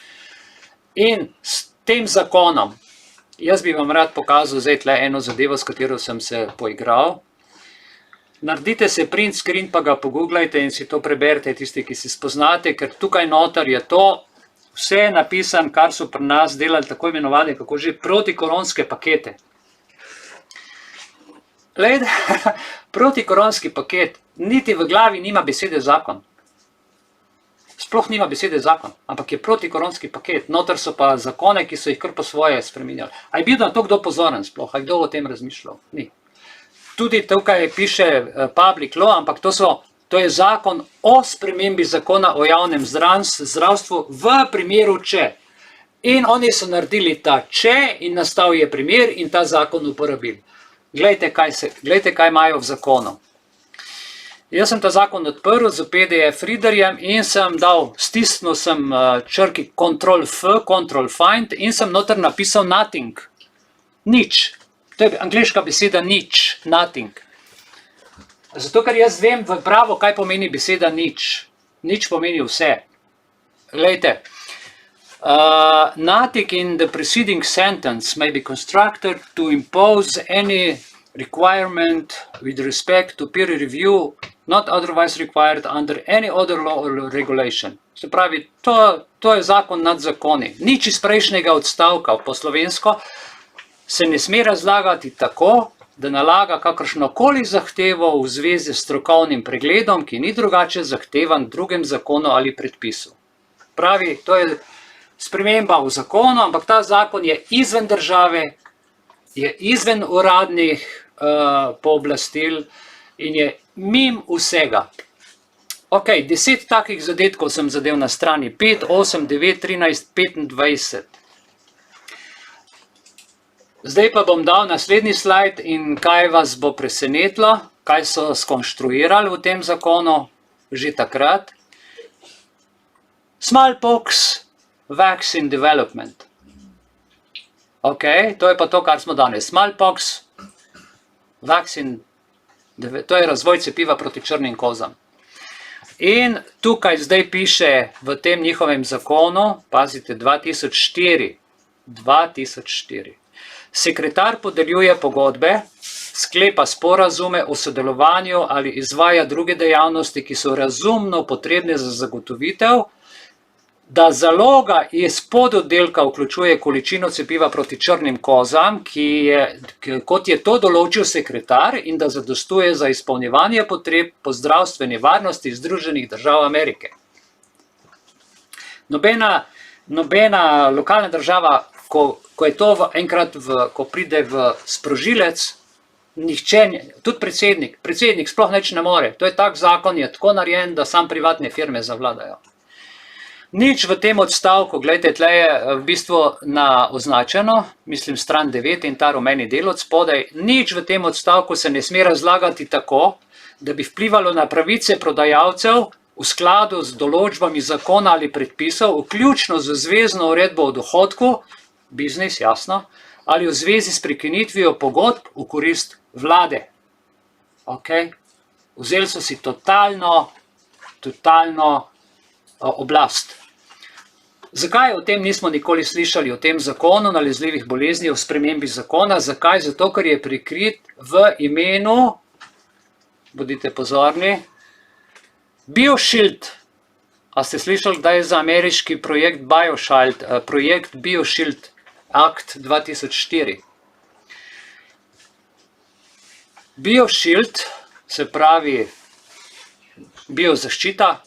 In s tem zakonom, jaz bi vam rad pokazal zdaj tle eno zadevo, s katero sem se poigral. Naredite se print screen, pa ga pogooglajte in si to preberite, tisti, ki si spoznate, ker tukaj noter je to vse napisan, kar so pri nas delali tako imenovane, kako že, protikoronske pakete. Glejte, protikoronski paket, niti v glavi nima besede zakon. Sploh nima besede zakon, ampak je protikoronski paket. Noter so pa zakone, ki so jih kar po svoje spreminjali. A je bil na to kdo pozoren sploh? A je kdo o tem razmišljal? Ni. Tudi tukaj piše public law, ampak to je zakon o spremembi zakona o javnem zdravstvu v primeru če. In oni so naredili ta če in nastal je primer in ta zakon uporabili. Glejte, kaj imajo v zakonu. Jaz sem ta zakon odprl z PDF readerjem in sem stisnil sem črki Ctrl-F, Ctrl-Find in sem noter napisal nothing. Nič. To je angleška beseda nič, nothing. Zato, ker jaz vem v pravo, kaj pomeni beseda nič. Nič pomeni vse. Glejte, nothing in the preceding sentence may be constructed to impose any requirement with respect to peer review not otherwise required under any other law or regulation. Se pravi, to je zakon nad zakoni. Nič iz prejšnjega odstavka po slovensko se ne sme razlagati tako, da nalaga kakršnokoli zahtevo v zvezi s strokovnim pregledom, ki ni drugače zahtevan v drugem zakonu ali predpisu. Pravi, to je sprememba v zakonu, ampak ta zakon je izven države, je izven uradnih pooblastil in je mimo vsega. Ok, 10 takih zadetkov sem zadev na strani 5, 8, 9, 13, 25. Zdaj pa bom dal naslednji slajd in kaj vas bo presenetilo, kaj so skonštruirali v tem zakonu že takrat. Smallpox vaccine development. Ok, to je pa to, kar smo danes. Smallpox vaccine, to je razvoj cepiva proti črnim kozam. In tukaj zdaj piše v tem njihovem zakonu, pazite, 2004. Sekretar podeljuje pogodbe, sklepa sporazume o sodelovanju ali izvaja druge dejavnosti, ki so razumno potrebne za zagotovitev, da zaloga iz pododdelka vključuje količino cepiva proti črnim kozam, kot je to določil sekretar in da zadostuje za izpolnjevanje potreb po zdravstveni varnosti Združenih držav Amerike. Nobena lokalna država, ko je to enkrat, ko pride v sprožilec, nihče, tudi predsednik sploh nič ne more. To je tak zakon, je tako narejen, da sam privatne firme zavladajo. Nič v tem odstavku, gledajte, tle je v bistvu označeno, mislim stran 9 in ta rumeni del od spodaj, nič v tem odstavku se ne sme razlagati tako, da bi vplivalo na pravice prodajalcev v skladu z določbami zakona ali predpisov, vključno z zvezno uredbo o dohodku, biznis, jasno, ali v zvezi s prekinitvijo pogodb v korist vlade. Ok? Vzeli so si totalno oblast. Zakaj o tem nismo nikoli slišali, o tem zakonu nalezljivih bolezni, o spremembi zakona? Zakaj? Zato, ker je prikrit v imenu, bodite pozorni, BioShield. A ste slišali, da je za ameriški projekt BioShield, projekt BioShield Act 2004? BioShield se pravi biozaščita,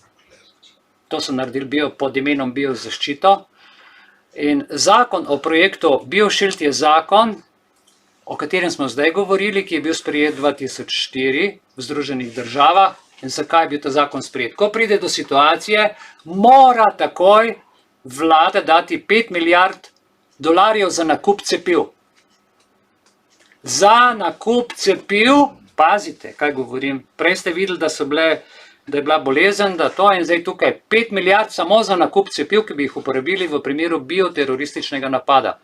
to so naredili pod imenom biozaščito. In zakon o projektu BioShield je zakon, o katerem smo zdaj govorili, ki je bil sprejet 2004 v Združenih državah. In zakaj je bil ta zakon sprejet? Ko pride do situacije, mora takoj vlada dati $5 milijard za nakup cepiv. za nakup cepiv, pazite, kaj govorim, prej ste videli, da je bila bolezen, da to in zdaj tukaj 5 milijard samo za nakup cepiv, ki bi jih uporabili v primeru bioterorističnega napada.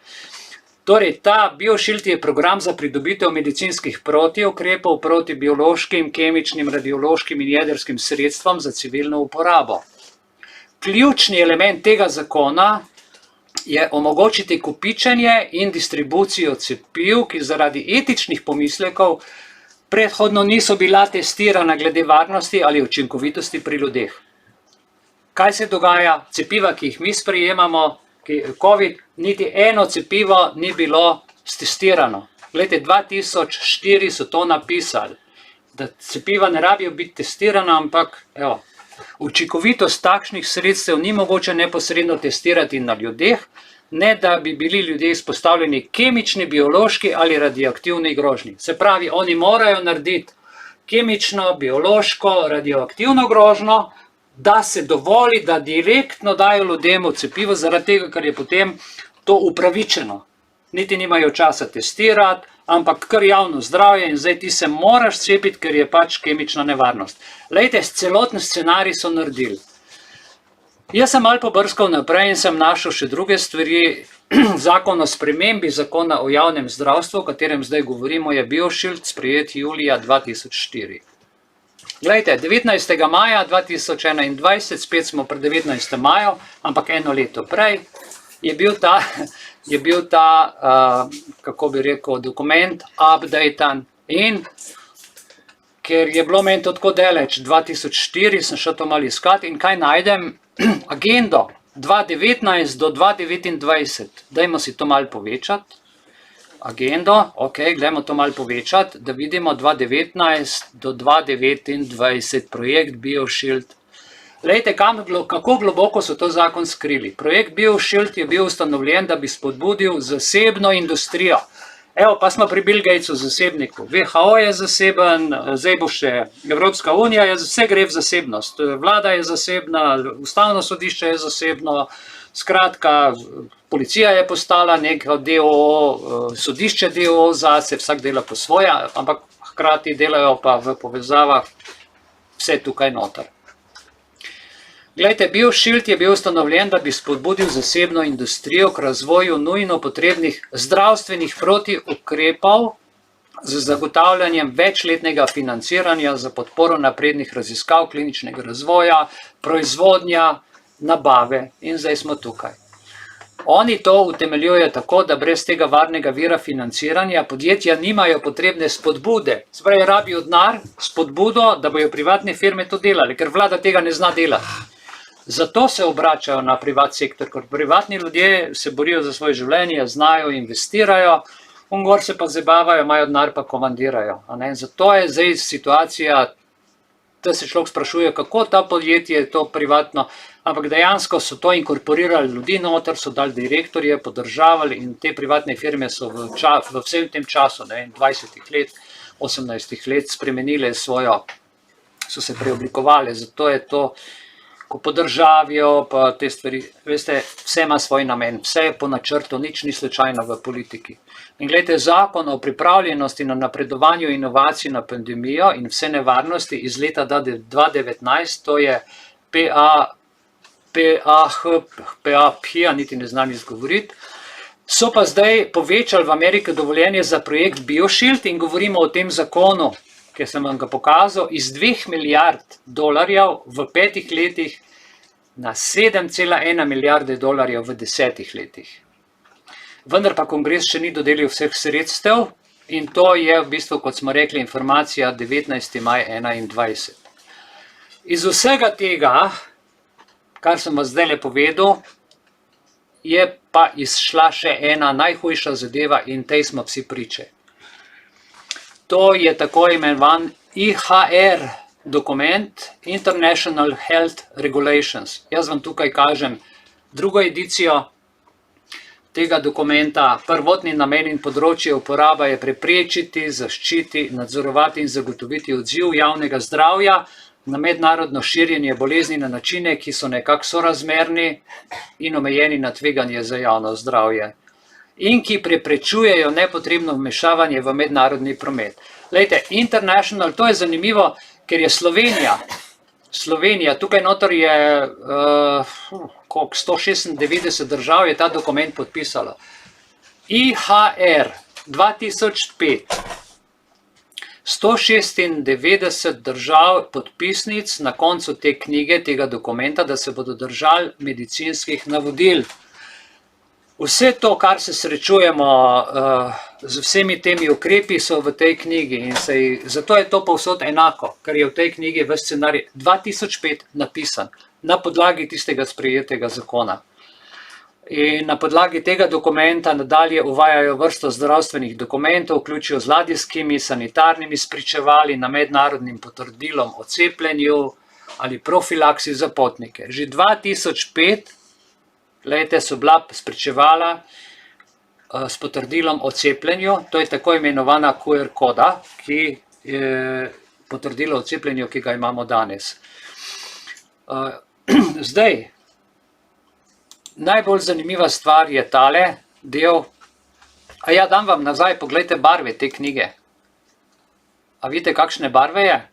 Torej, ta BioShield je program za pridobitev medicinskih protiukrepov proti biološkim, kemičnim, radiološkim in jedrskim sredstvom za civilno uporabo. Ključni element tega zakona je omogočiti kopičenje in distribucijo cepiv, ki zaradi etičnih pomislekov predhodno niso bila testirana glede varnosti ali učinkovitosti pri ljudeh. Kaj se dogaja? Cepiva, ki jih mi sprejemamo, COVID, niti eno cepivo ni bilo stestirano. Glede, 2004 so to napisali, da cepiva ne rabijo biti testirana, ampak evo, učinkovitost takšnih sredstev ni mogoče neposredno testirati na ljudeh, ne da bi bili ljudje izpostavljeni kemični, biološki ali radioaktivni grožnji. Se pravi, oni morajo narediti kemično, biološko, radioaktivno grožnjo, da se dovoli, da direktno dajo ljudem cepivo, zaradi tega, ker je potem to upravičeno. Niti nimajo časa testirati, ampak kar javno zdravje in zdaj ti se moraš cepiti, ker je pač kemična nevarnost. Lejte, celoten scenarij so naredili. Jaz sem malo pobrskal naprej in sem našel še druge stvari. Zakon o spremembi zakona o javnem zdravstvu, o katerem zdaj govorimo, je BioShield sprejet julija 2004. Glejte, 19. maja 2021, spet smo pred 19. majo, ampak eno leto prej, je bil ta, kako bi rekel, dokument updatan in ker je bilo meni to tako daleč, 2004 sem šel to malo iskati in kaj najdem? Agendo 2019 do 2029, dajmo si to malo povečati. Agendo, ok, gledamo to malo povečati, da vidimo 2019 do 2029, projekt BioShield. Lejte, kako globoko so to zakon skrili. Projekt BioShield je bil ustanovljen, da bi spodbudil zasebno industrijo. Evo, pa smo pri Bill Gatesu zasebniku. WHO je zaseben, zdaj bo še Evropska unija, vse gre v zasebnost. Vlada je zasebna, ustavno sodišče je zasebno, skratka, policija je postala neko DOO, sodišče DOO zase, vsak dela po svoje, ampak hkrati delajo pa v povezavah vse tukaj noter. Glejte, BioShield je bil ustanovljen, da bi spodbudil zasebno industrijo k razvoju nujno potrebnih zdravstvenih protiukrepov z zagotavljanjem večletnega financiranja za podporo naprednih raziskav, kliničnega razvoja, proizvodnja, nabave in zdaj smo tukaj. Oni to utemeljujejo tako, da brez tega varnega vira financiranja podjetja nimajo potrebne spodbude. Se pravi, rabijo denar, spodbudo, da bojo privatne firme to delali, ker vlada tega ne zna delati. Zato se obračajo na privat sektor, ker privatni ljudje se borijo za svoje življenje, znajo, investirajo, gor se pa zabavajo, imajo denar pa komandirajo. Zato je zdaj situacija, da se človek sprašuje, kako ta podjetje je to privatno, ampak dejansko so to inkorporirali ljudi noter, so dali direktorje, podržavali in te privatne firme so v vsem tem času, 20 let, 18 let spremenile svojo, so se preoblikovali, zato je to, ko podržavijo, pa te stvari, veste, vse ima svoj namen, vse je po načrtu, nič ni slučajno v politiki. In gledajte, zakon o pripravljenosti na napredovanju inovacij na pandemijo in vse nevarnosti iz leta 2019, to je PAP, niti ne znam izgovoriti, so pa zdaj povečali v Ameriki dovoljenje za projekt BioShield in govorimo o tem zakonu, ki sem vam ga pokazal, iz $2 milijard v 5 letih na 7,1 milijarde dolarjev v 10 letih. Vendar pa kongres še ni dodelil vseh sredstev in to je v bistvu, kot smo rekli, informacija 19. maj 2021. Iz vsega tega, kar sem vas zdaj povedal, je pa izšla še ena najhujša zadeva in tej smo vsi priče. To je tako imenovan IHR dokument, International Health Regulations. Jaz vam tukaj kažem drugo edicijo tega dokumenta. Prvotni namen in področje uporaba je preprečiti, zaščiti, nadzorovati in zagotoviti odziv javnega zdravja na mednarodno širjenje bolezni na načine, ki so nekako sorazmerni in omejeni na tveganje za javno zdravje. in ki preprečujejo nepotrebno vmešavanje v mednarodni promet. Lejte, international, to je zanimivo, ker je Slovenija, tukaj notor je 196 držav je ta dokument podpisalo. IHR 2005, 196 držav podpisnic na koncu te knjige, tega dokumenta, da se bodo držali medicinskih navodil. Vse to, kar se srečujemo z vsemi temi ukrepi, so v tej knjigi in zato je to povsod enako, ker je v tej knjigi v scenarij 2005 napisan na podlagi tistega sprejetega zakona. In na podlagi tega dokumenta nadalje uvajajo vrsto zdravstvenih dokumentov, vključijo z ladijskimi, sanitarnimi spričevali na mednarodnim potrdilom o cepljenju ali profilaksi za potnike. Že 2005 so bila spričevala s potrdilom o cepljenju, to je tako imenovana QR koda, ki je potrdilo o cepljenju, ki ga imamo danes. Zdaj, najbolj zanimiva stvar je tale del. A ja, dam vam nazaj, poglejte barve te knjige. A vidite, kakšne barve je?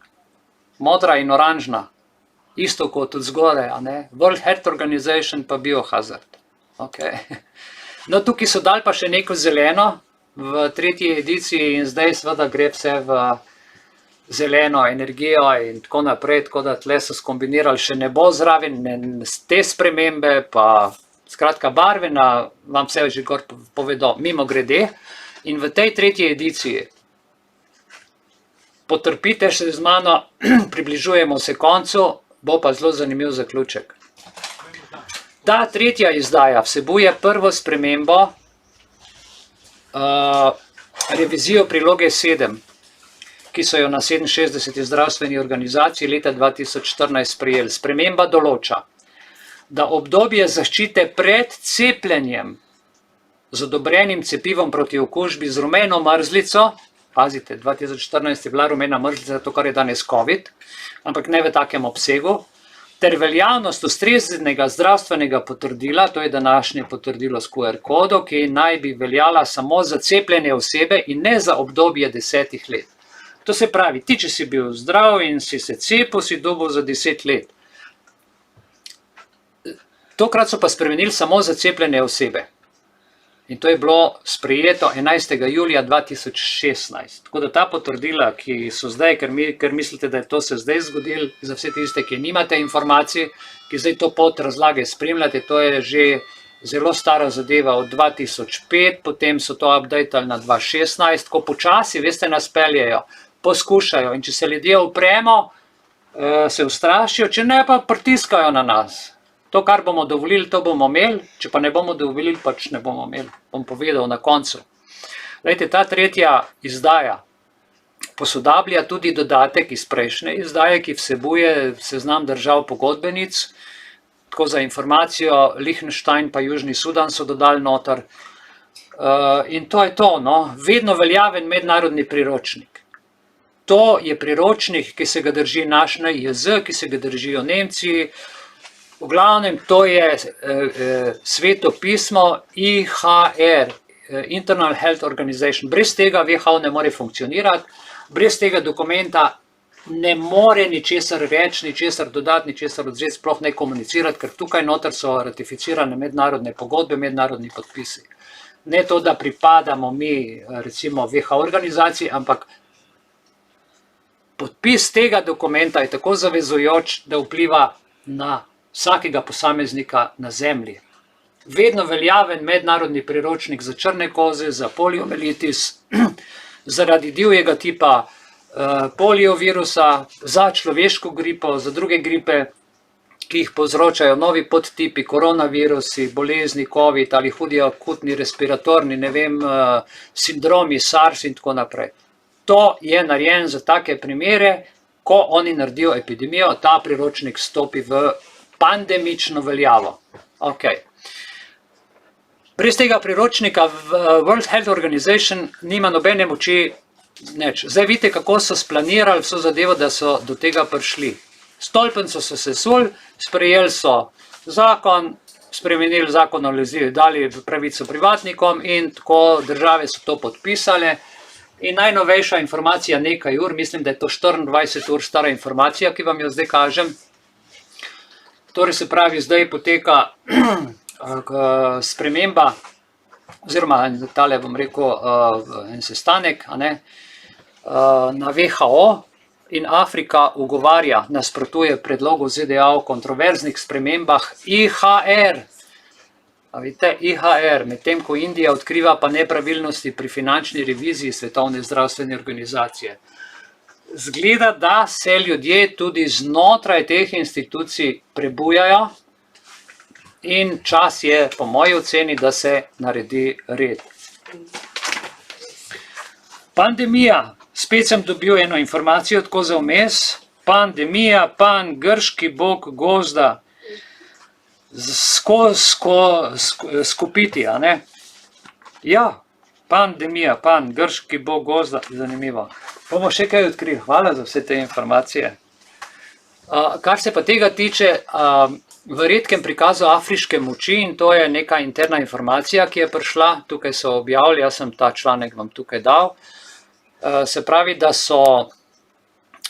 Modra in oranžna. Isto kot od zgore, a ne? World Health Organization pa Biohazard. Okay. No, tukaj so dali pa še neko zeleno v 3. ediciji in zdaj seveda gre vse v zeleno energijo in tako naprej, tako da tle so skombinirali še nebo zraven, te spremembe, pa skratka barve vam vse že gor povedo, mimo grede. In v tej 3. ediciji potrpite še z mano, približujemo se koncu, bo pa zelo zanimiv zaključek. Ta 3. izdaja vsebuje prvo spremembo, revizijo priloge 7, ki so jo na 67. zdravstveni organizaciji leta 2014 sprejeli. Sprememba določa, da obdobje zaščite pred cepljenjem z odobrenim cepivom proti okužbi z rumeno mrzlico, pazite, 2014 je bila rumena mrzlica, to kar je danes COVID, ampak ne v takem obsegu, ter veljavnost ustreznega zdravstvenega potrdila, to je današnje potrdilo s QR kodo, ki naj bi veljala samo za cepljene osebe in ne za obdobje 10 let. To se pravi, ti, če si bil zdrav in si se cepil, si dobil za 10 let. Tokrat so pa spremenili samo za cepljene osebe. In to je bilo sprejeto 11. julija 2016. Tako da ta potrdila, ki so zdaj, ker mislite, da je to se zdaj zgodilo, za vse tiste, ki nimate informacij, ki zdaj to pot razlage spremljate, to je že zelo stara zadeva od 2005, potem so to updatali na 2016, ko počasi, veste, nas peljejo, poskušajo in če se ljudje upremo, se ustrašijo, če ne pa pritiskajo na nas. To, kar bomo dovolili, to bomo imeli, če pa ne bomo dovolili, pač ne bomo imeli. Bom povedal na koncu. Glejte, ta 3. izdaja posodablja tudi dodatek iz prejšnje izdaje, ki vsebuje seznam držav pogodbenic, tako za informacijo, Liechtenstein pa Južni Sudan so dodali noter. In to je to, no, vedno veljaven mednarodni priročnik. To je priročnik, ki se ga drži naš NIJZ, ki se ga držijo Nemci. V glavnem, to je sveto pismo IHR, International Health Organization. Brez tega WHO ne more funkcionirati, brez tega dokumenta ne more ničesar reči, ničesar dodati, ničesar odzeti, sploh ne komunicirati, ker tukaj noter so ratificirane mednarodne pogodbe, mednarodni podpisi. Ne to, da pripadamo mi, recimo, WHO organizaciji, ampak podpis tega dokumenta je tako zavezujoč, da vpliva na vsakega posameznika na zemlji. Vedno veljaven mednarodni priročnik za črne koze, za poliomelitis, zaradi divjega tipa poliovirusa, za človeško gripo, za druge gripe, ki jih povzročajo novi podtipi, koronavirusi, bolezni, COVID ali hudi akutni respiratorni, ne vem, sindromi, SARS in tako naprej. To je narejen za take primere, ko oni naredijo epidemijo, ta priročnik stopi v pandemično veljavo. Okay. Brez tega priročnika World Health Organization nima nobene moči nič. Zdaj vidite, kako so splanirali vso zadevo, da so do tega prišli. Stolpnico so sesuli, sprejeli so zakon, spremenili zakon o nalezljivih, dali pravico privatnikom in tako države so to podpisale. In najnovejša informacija nekaj ur, mislim, da je to 24 ur stara informacija, ki vam jo zdaj kažem. Torej se pravi, zdaj poteka sprememba, oziroma tale bom rekel en sestanek na WHO in Afrika ugovarja, nasprotuje predlogu ZDA o kontroverznih spremembah IHR. A vidite, IHR, medtem ko Indija odkriva pa nepravilnosti pri finančni reviziji Svetovne zdravstvene organizacije. Zgleda, da se ljudje tudi znotraj teh institucij prebujajo in čas je, po moji oceni, da se naredi red. Pandemija. Spet sem dobil eno informacijo tako za vmes. Pandemija, pan, grški bog gozda. Skupiti, a ne? Ja, pandemija, pan, grški bog gozda, zanimivo. Bomo še kaj odkrili, hvala za vse te informacije. Kar se pa tega tiče, v redkem prikazu afriške moči, in to je neka interna informacija, ki je prišla, tukaj so objavili, jaz sem ta članek vam tukaj dal, se pravi, da so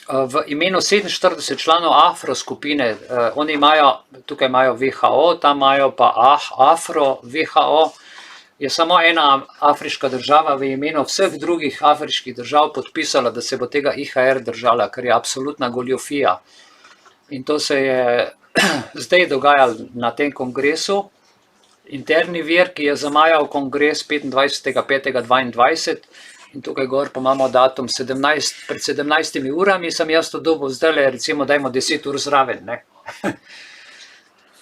v imenu 47 članov Afro skupine, oni imajo, tukaj imajo WHO, tam imajo pa Afro WHO, je samo ena afriška država v imenu vseh drugih afriških držav podpisala, da se bo tega IHR držala, kar je absolutna goljofija. In to se je zdaj dogajalo na tem kongresu. Interni vir, ki je zamajal kongres 25.5.22, in tukaj gor pa imamo datum pred 17 urami, sem jaz to dobil, zdaj recimo dajmo 10 ur zraven. Ne?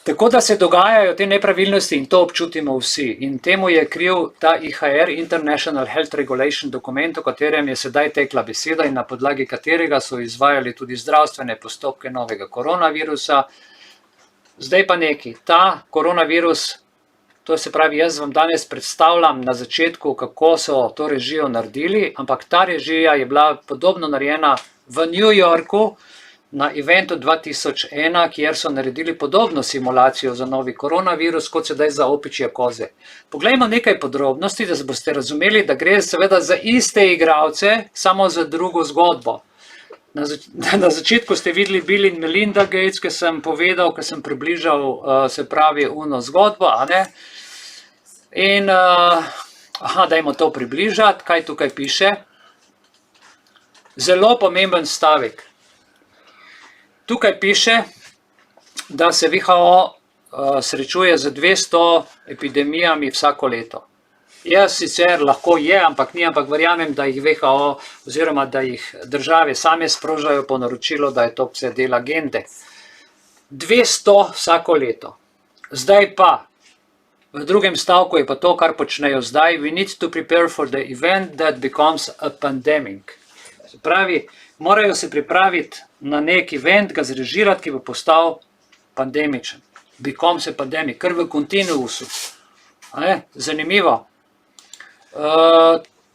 Tako da se dogajajo te nepravilnosti in to občutimo vsi. In temu je kriv ta IHR, International Health Regulation dokument, o katerem je sedaj tekla beseda in na podlagi katerega so izvajali tudi zdravstvene postopke novega koronavirusa. Zdaj pa neki, ta koronavirus, to se pravi, jaz vam danes predstavljam na začetku, kako so to režijo naredili, ampak ta režija je bila podobno narejena v New Yorku na eventu 2001, kjer so naredili podobno simulacijo za novi koronavirus, kot sedaj za opičje koze. Poglejmo nekaj podrobnosti, da boste razumeli, da gre seveda za iste igralce, samo za drugo zgodbo. Na začetku ste videli Bill in Melinda Gates, ki sem povedal, ki sem približal, se pravi, uno zgodbo, a ne? In, dajmo to približati, kaj tukaj piše. Zelo pomemben stavek. Tukaj piše, da se WHO srečuje z 200 epidemijami vsako leto. Jaz sicer lahko je, ampak ni, ampak verjamem, da jih WHO oziroma da jih države same sprožajo po naročilu, da je to vse del agende. 200 vsako leto. Zdaj pa, v drugem stavku je pa to, kar počnejo zdaj. We need to prepare for the event that becomes a pandemic. Se pravi, morajo se pripraviti na nek event, ga zrežirati, ki bo postal pandemičen. Becomes a pandemic, kar v kontinuusu. Zanimivo.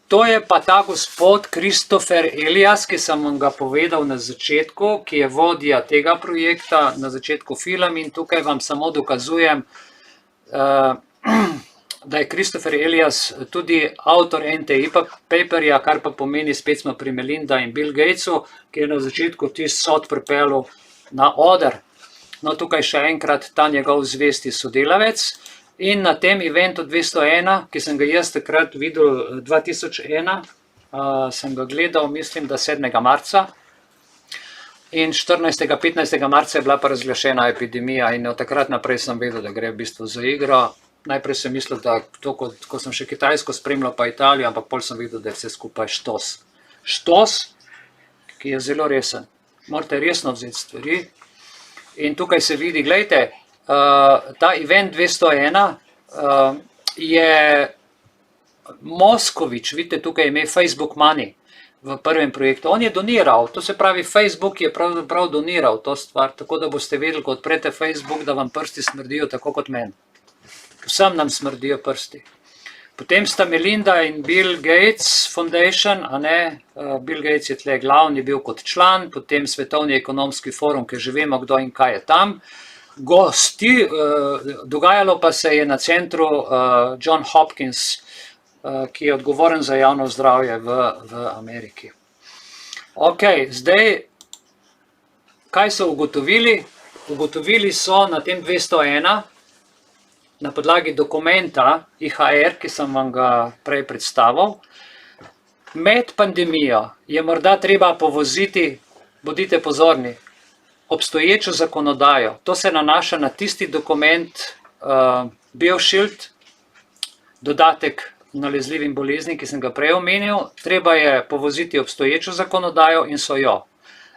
To je pa ta gospod Christopher Elias, ki sem vam ga povedal na začetku, ki je vodja tega projekta, na začetku film, in tukaj vam samo dokazujem, da je Christopher Elias tudi avtor NTI paperja, kar pa pomeni, spet smo pri Melinda in Bill Gatesu, ki je na začetku tisti sod pripeljal na oder. No, tukaj še enkrat ta njegov zvesti sodelavec. In na tem eventu 201, ki sem ga jaz takrat videl 2001, sem ga gledal, mislim, da 7. marca. In 14. 15. marca je bila pa razglašena epidemija in od takrat naprej sem vedel, da gre v bistvu za igro. Najprej sem mislil, da to, ko sem še Kitajsko spremljal, pa Italijo, ampak pol sem videl, da je vse skupaj štos. Štos, ki je zelo resen. Morate resno vzeti stvari. In tukaj se vidi, gledajte, ta event 201 je Moskovič, vidite tukaj ime Facebook Money v prvem projektu. On je doniral, to se pravi Facebook je pravzaprav doniral to stvar, tako da boste vedeli, ko odprete Facebook, da vam prsti smrdijo tako kot meni. Vsem nam smrdijo prsti. Potem sta Melinda in Bill Gates Foundation, a ne, Bill Gates je tle glavni bil kot član, potem Svetovni ekonomski forum, ki že vemo, kdo in kaj je tam. Dogajalo pa se je na centru John Hopkins, ki je odgovoren za javno zdravje v Ameriki. Ok, zdaj, kaj so ugotovili? Ugotovili so na tem 201, na podlagi dokumenta IHR, ki sem vam ga prej predstavil. Med pandemijo je morda treba povoziti, bodite pozorni, obstoječo zakonodajo. To se nanaša na tisti dokument BioShield, dodatek nalezljivim boleznim, ki sem ga prej omenil. Treba je povoziti obstoječo zakonodajo in so jo.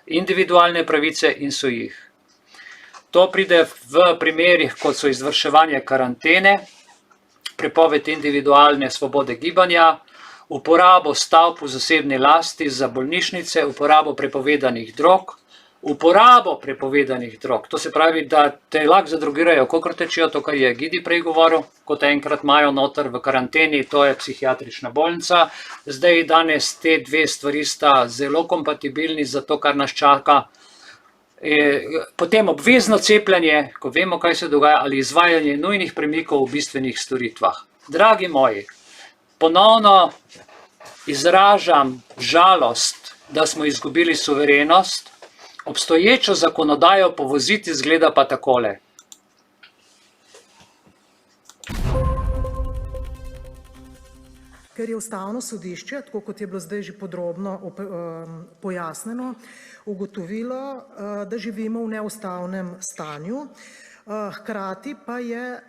Individualne pravice in so jih. To pride v primerih, kot so izvrševanje karantene, prepoved individualne svobode gibanja, uporabo stavb v zasebni lasti za bolnišnice, uporabo prepovedanih drog, to se pravi, da te lahko zadrogirajo, kakor tečijo, to, kar je Gidi prej govoril, kot enkrat imajo noter v karanteni, to je psihiatrična bolnica. Zdaj, danes te dve stvari sta zelo kompatibilni za to, kar nas čaka. Potem obvezno cepljenje, ko vemo, kaj se dogaja, ali izvajanje nujnih premikov v bistvenih storitvah. Dragi moji, ponovno izražam žalost, da smo izgubili suverenost, obstoječo zakonodajo povoziti zgleda pa takole. Ker je Ustavno sodišče, tako kot je bilo zdaj že podrobno pojasnjeno, ugotovilo, da živimo v neustavnem stanju, hkrati pa je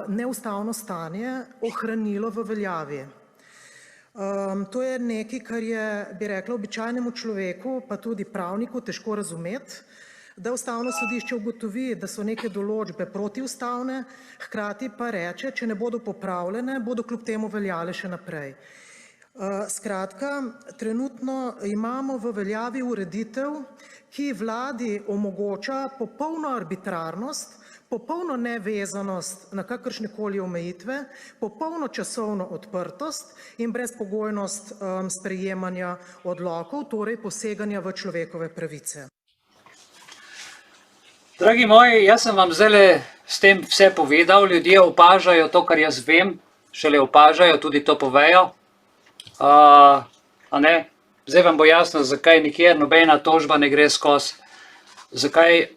neustavno stanje ohranilo v veljavi. To je nekaj, kar je, bi rekla, običajnemu človeku, pa tudi pravniku, težko razumeti, da Ustavno sodišče ugotovi, da so neke določbe protiustavne, hkrati pa reče, če ne bodo popravljene, bodo kljub temu veljale še naprej. Skratka, trenutno imamo v veljavi ureditev, ki vladi omogoča popolno arbitrarnost, popolno nevezanost na kakršnekoli omejitve, popolno časovno odprtost in brezpogojnost sprejemanja odlokov, torej poseganja v človekove pravice. Dragi moji, jaz sem vam zdaj s tem vse povedal, ljudje opažajo to, kar jaz vem, šele opažajo, tudi to povejo. Zdaj vam bo jasno, zakaj nikjer nobena tožba ne gre skozi, zakaj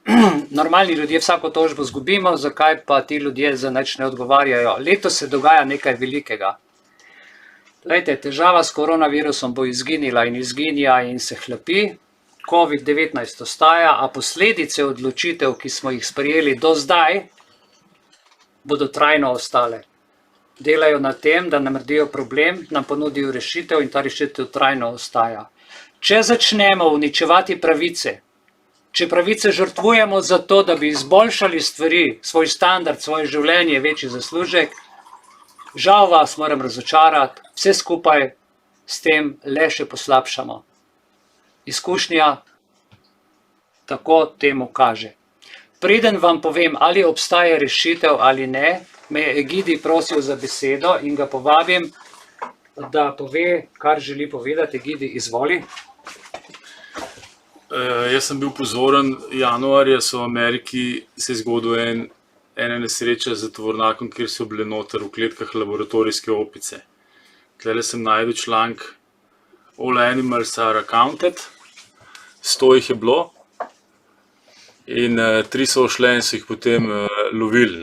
normalni ljudje vsako tožbo zgubimo, zakaj pa ti ljudje za nič ne odgovarjajo. Letos se dogaja nekaj velikega. Glejte, težava s koronavirusom bo izginila in izginja in se hlapi. COVID-19 ostaja, a posledice odločitev, ki smo jih sprejeli do zdaj, bodo trajno ostale. Delajo na tem, da nam naredijo problem, nam ponudijo rešitev in ta rešitev trajno ostaja. Če začnemo uničevati pravice, če pravice žrtvujemo za to, da bi izboljšali stvari, svoj standard, svoje življenje, večji zaslužek, žal vas moram razočarati, vse skupaj s tem le še poslabšamo. Izkušnja tako temu kaže. Preden vam povem, ali obstaja rešitev ali ne, me je Gidi prosil za besedo in ga povabim, da pove, kar želi povedati. Gidi, izvoli. Jaz sem bil pozoren, januarja so v Ameriki se zgodil ena nesreča z tovornjakom, kjer so bile noter v kletkah laboratorijske opice. Tlele sem najdel članek All animals are accounted, 100 jih je bilo in 3 so šle in so jih potem lovili.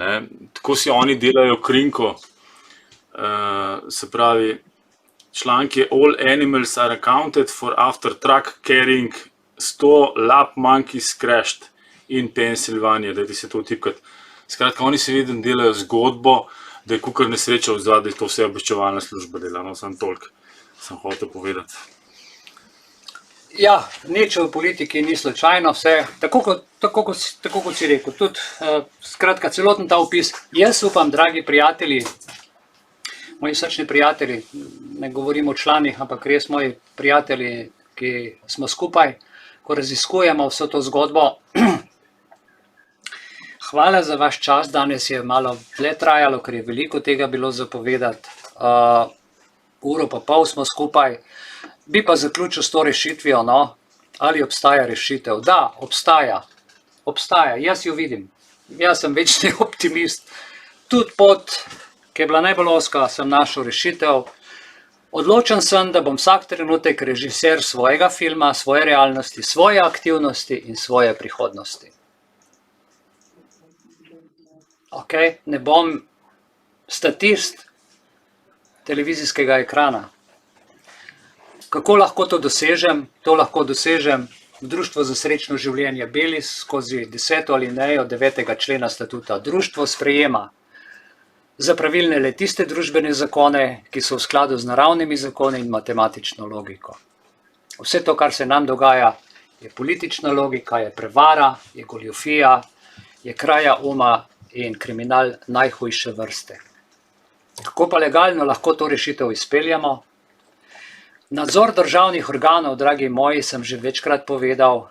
Tako si oni delajo krinko, se pravi, članek je All animals are accounted for after truck carrying 100 lap monkeys crashed in Pennsylvania, da se to vtipkati. Skratka, oni se vedno delajo zgodbo, da je kukar nesreča v zadnji, to vse obveščevalna služba dela, no, samo toliko sem hotel povedati. Ja, nič v politiki ni slučajno, vse, tako kot si rekel, tudi, skratka, celoten ta opis. Jaz upam, dragi prijatelji, moji srčni prijatelji, ne govorim o članih, ampak res moji prijatelji, ki smo skupaj, ko raziskujemo vso to zgodbo. Hvala za vaš čas, danes je malo dlje trajalo, ker je veliko tega bilo zapovedati. Uro pa pol smo skupaj. Bi pa zaključil s to rešitvijo, no, ali obstaja rešitev. Da, obstaja. obstaja, jaz jo vidim. Jaz sem večni optimist. Tudi pot, ki je bila najbolj ozka, sem našel rešitev. Odločen sem, da bom vsak trenutek režiser svojega filma, svoje realnosti, svoje aktivnosti in svoje prihodnosti. Ok, ne bom statist televizijskega ekrana. Kako lahko to dosežem? To lahko dosežem v Društvu za srečno življenje Belis skozi 10. alinejo 9. člena statuta. Društvo sprejema za pravilne le tiste družbene zakone, ki so v skladu z naravnimi zakoni in matematično logiko. Vse to, kar se nam dogaja, je politična logika, je prevara, je goljufija, je kraja uma in kriminal najhujše vrste. Kako pa legalno lahko to rešitev izpeljamo? Nadzor državnih organov, dragi moji, sem že večkrat povedal,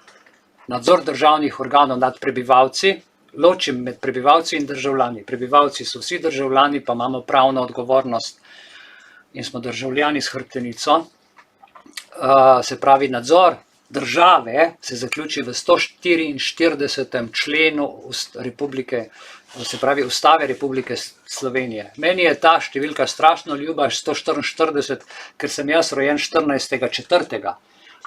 nadzor državnih organov nad prebivalci, ločim med prebivalci in državljani. Prebivalci so vsi državljani, pa imamo pravno odgovornost in smo državljani s hrbtenico. Se pravi, nadzor države se zaključi v 144. členu Republike, se pravi Ustave Republike Slovenije. Meni je ta številka strašno ljuba, 144, ker sem jaz rojen 14.4.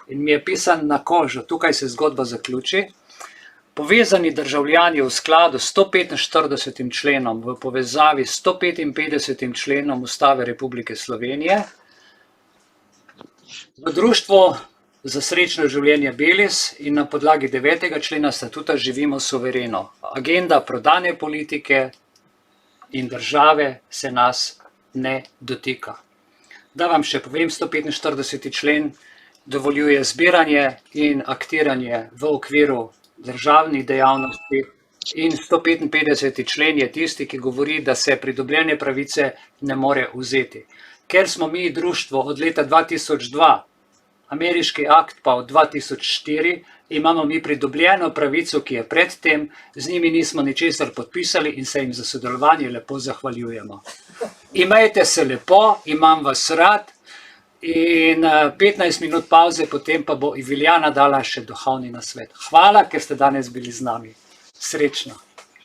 in mi je pisan na kožo, tukaj se zgodba zaključi. Povezani državljani v skladu s 145. členom v povezavi s 155. členom Ustave Republike Slovenije v Društvu za srečno življenje Belis in na podlagi 9. člena statuta živimo suvereno. Agenda prodane politike in države se nas ne dotika. Da vam še povem, 145. člen dovoljuje zbiranje in aktiranje v okviru državnih dejavnosti in 155. člen je tisti, ki govori, da se pridobljene pravice ne more vzeti. Ker smo mi društvo od leta 2002, ameriški akt pa od 2004, imamo mi pridobljeno pravico, ki je predtem, z njimi nismo ničesar podpisali in se jim za sodelovanje lepo zahvaljujemo. Imejte se lepo, imam vas rad in 15 minut pauze, potem pa bo Iviljana dala še duhovni nasvet. Hvala, ker ste danes bili z nami. Srečno.